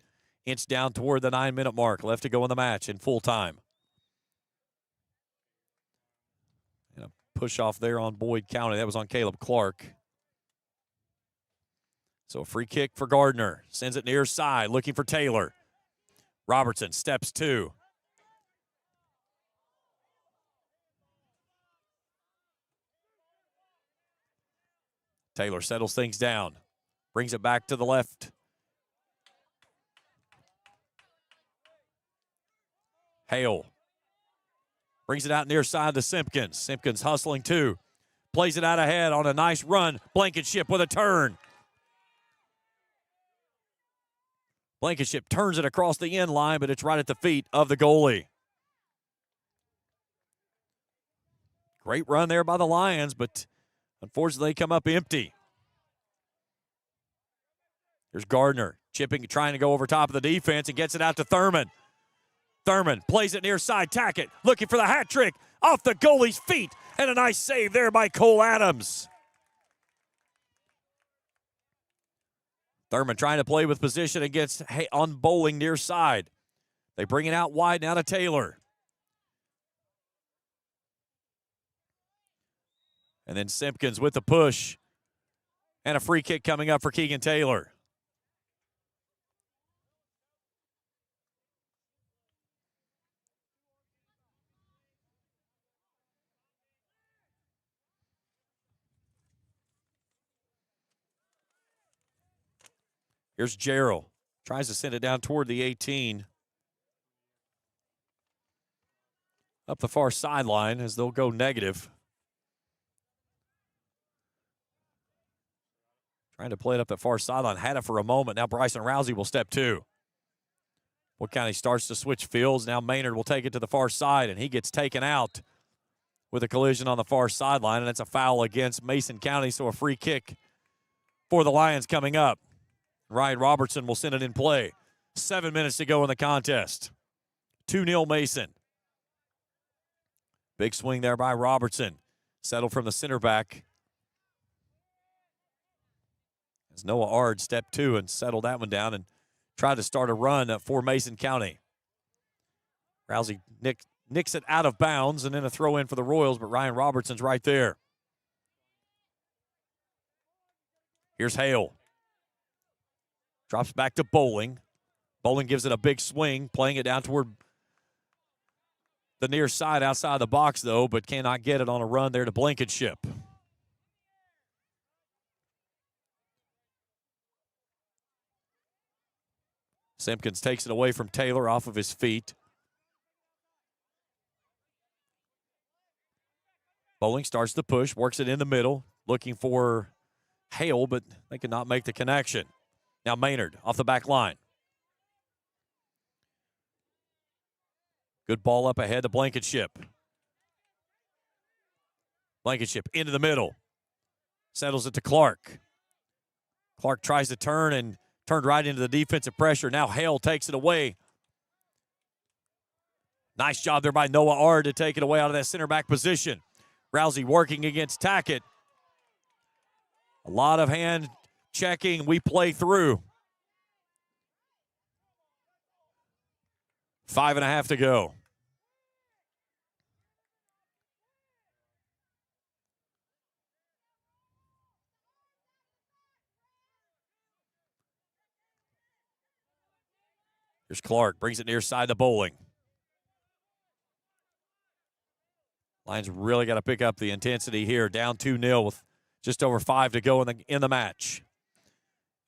inch down toward the 9-minute mark. Left to go in the match in full time. And a push off there on Boyd County. That was on Caleb Clark. So a free kick for Gardner. Sends it near side, looking for Taylor. Robertson steps 2. Taylor settles things down. Brings it back to the left. Hale brings it out near side to Simpkins. Simpkins hustling 2. Plays it out ahead on a nice run. Blankenship with a turn. Blankenship turns it across the end line, but it's right at the feet of the goalie. Great run there by the Lions, but unfortunately they come up empty. Here's Gardner chipping, trying to go over top of the defense and gets it out to Thurman. Thurman plays it near side, Tackett looking for the hat trick off the goalie's feet, and a nice save there by Cole Adams. Thurman trying to play with position against on Bowling near side. They bring it out wide now to Taylor. And then Simpkins with the push. And a free kick coming up for Keegan Taylor. Here's Jarrell. Tries to send it down toward the 18. Up the far sideline as they'll go negative. Trying to play it up the far sideline. Had it for a moment. Now Bryson Rousey will step 2. Wood County starts to switch fields. Now Maynard will take it to the far side, and he gets taken out with a collision on the far sideline, and it's a foul against Mason County, so a free kick for the Lions coming up. Ryan Robertson will send it in play. 7 minutes to go in the contest. 2-0 Mason. Big swing there by Robertson. Settled from the center back. As Noah Ard stepped 2 and settled that one down and tried to start a run for Mason County. Rousey nicks it out of bounds and then a throw in for the Royals, but Ryan Robertson's right there. Here's Hale. Drops back to Bowling. Bowling gives it a big swing, playing it down toward the near side outside the box, though, but cannot get it on a run there to Blankenship. Simpkins takes it away from Taylor off of his feet. Bowling starts the push, works it in the middle, looking for Hale, but they cannot make the connection. Now Maynard off the back line. Good ball up ahead to Blankenship. Blankenship into the middle. Settles it to Clark. Clark tries to turn and turned right into the defensive pressure. Now Hale takes it away. Nice job there by Noah Ard to take it away out of that center back position. Rousey working against Tackett. A lot of hand checking. We play through. 5.5 to go. Here's Clark, brings it near side to Bowling. Lions really got to pick up the intensity here. Down 2-0 with just over 5 to go in the match.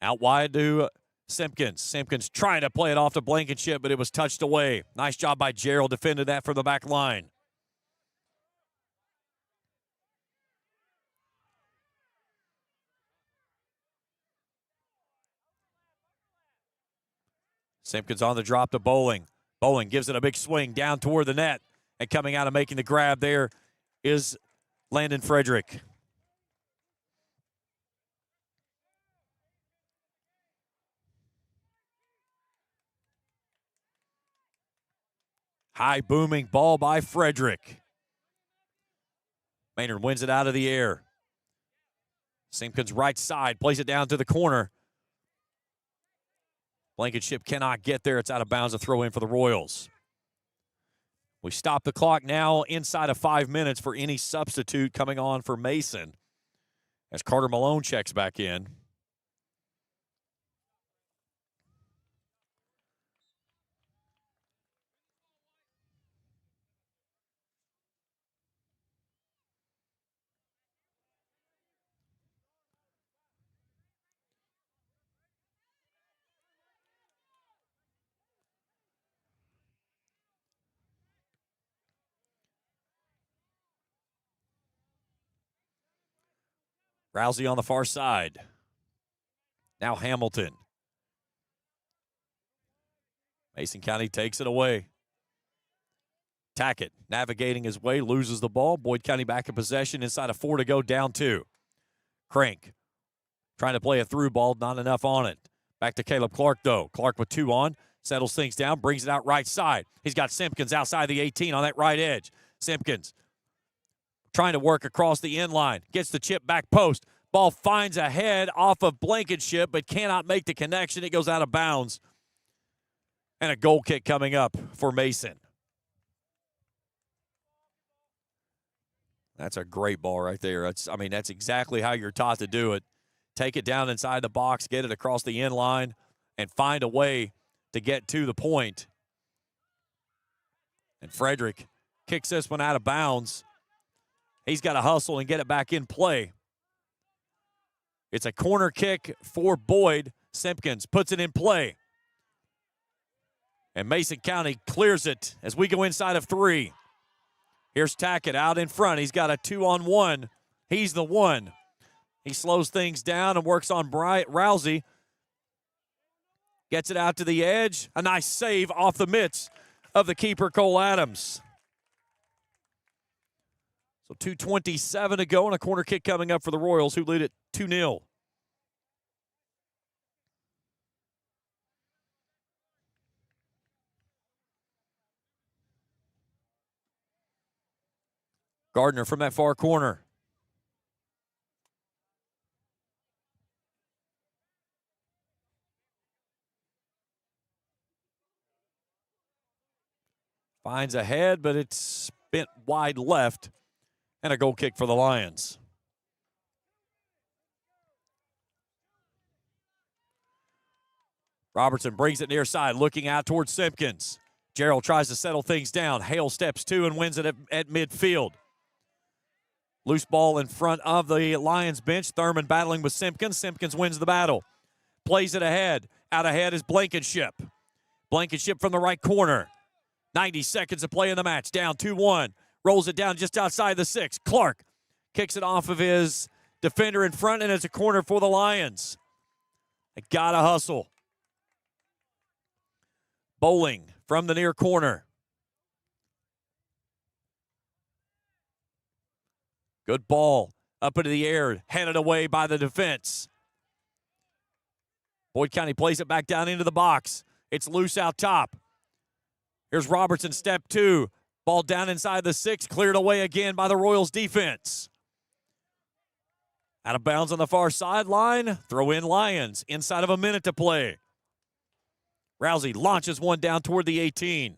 Out wide to Simpkins. Simpkins trying to play it off to Blankenship, but it was touched away. Nice job by Gerald, defended that from the back line. Simpkins on the drop to Bowling. Bowling gives it a big swing down toward the net. And coming out and making the grab there is Landon Frederick. High booming ball by Frederick. Maynard wins it out of the air. Simpkins right side, plays it down to the corner. Blankenship cannot get there. It's out of bounds, a throw in for the Royals. We stop the clock now inside of 5 minutes for any substitute coming on for Mason as Carter Malone checks back in. Rousey on the far side. Now Hamilton. Mason County takes it away. Tackett navigating his way, loses the ball. Boyd County back in possession inside of 4 to go, down 2. Crank trying to play a through ball, not enough on it. Back to Caleb Clark, though. Clark with 2 on, settles things down, brings it out right side. He's got Simpkins outside the 18 on that right edge. Simpkins trying to work across the end line. Gets the chip back post. Ball finds a head off of Blankenship, but cannot make the connection. It goes out of bounds. And a goal kick coming up for Mason. That's a great ball right there. That's exactly how you're taught to do it. Take it down inside the box, get it across the end line, and find a way to get to the point. And Frederick kicks this one out of bounds. He's got to hustle and get it back in play. It's a corner kick for Boyd. Simpkins puts it in play. And Mason County clears it as we go inside of 3. Here's Tackett out in front. He's got a 2-on-1. He's the one. He slows things down and works on Rousey. Gets it out to the edge. A nice save off the mitts of the keeper, Cole Adams. So 2:27 to go and a corner kick coming up for the Royals, who lead it 2-0. Gardner from that far corner. Finds a head, but it's bent wide left. And a goal kick for the Lions. Robertson brings it near side, looking out towards Simpkins. Gerald tries to settle things down. Hale steps 2 and wins it at midfield. Loose ball in front of the Lions bench. Thurman battling with Simpkins. Simpkins wins the battle. Plays it ahead. Out ahead is Blankenship. Blankenship from the right corner. 90 seconds of play in the match. Down 2-1. Rolls it down just outside the 6. Clark kicks it off of his defender in front, and it's a corner for the Lions. They gotta hustle. Bowling from the near corner. Good ball up into the air, headed away by the defense. Boyd County plays it back down into the box. It's loose out top. Here's Robertson, step 2. Ball down inside the 6, cleared away again by the Royals defense. Out of bounds on the far sideline. Throw in Lions. Inside of a minute to play. Rousey launches one down toward the 18.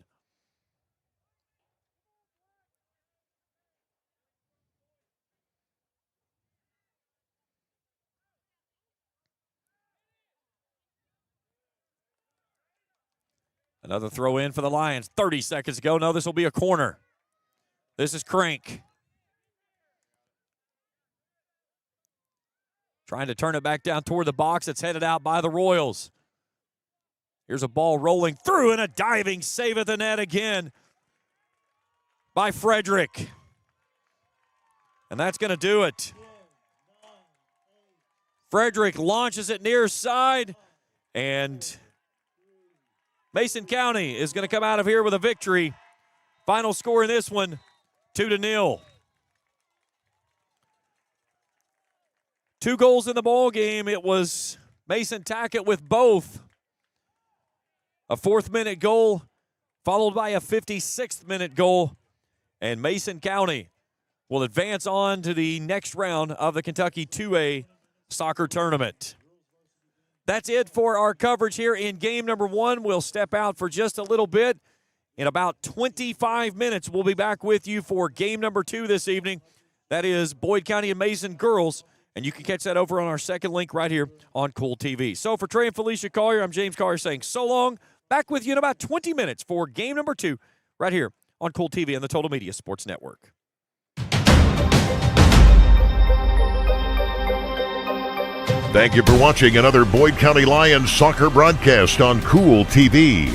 Another throw in for the Lions. 30 seconds to go. No, this will be a corner. This is Crank. Trying to turn it back down toward the box. It's headed out by the Royals. Here's a ball rolling through and a diving save at the net again by Frederick. And that's going to do it. Frederick launches it near side, and Mason County is going to come out of here with a victory. Final score in this one, 2-0. 2 goals in the ball game. It was Mason Tackett with both. A 4th-minute goal, followed by a 56th-minute goal. And Mason County will advance on to the next round of the Kentucky 2A soccer tournament. That's it for our coverage here in game number 1. We'll step out for just a little bit. In about 25 minutes, we'll be back with you for game number 2 this evening. That is Boyd County and Mason girls. And you can catch that over on our second link right here on Kool TV. So for Trey and Felicia Collier, I'm James Collier saying so long. Back with you in about 20 minutes for game number 2 right here on Kool TV and the Total Media Sports Network. Thank you for watching another Boyd County Lions soccer broadcast on Kool TV.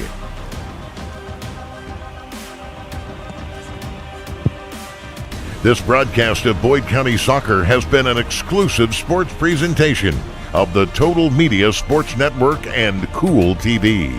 This broadcast of Boyd County Soccer has been an exclusive sports presentation of the Total Media Sports Network and Kool TV.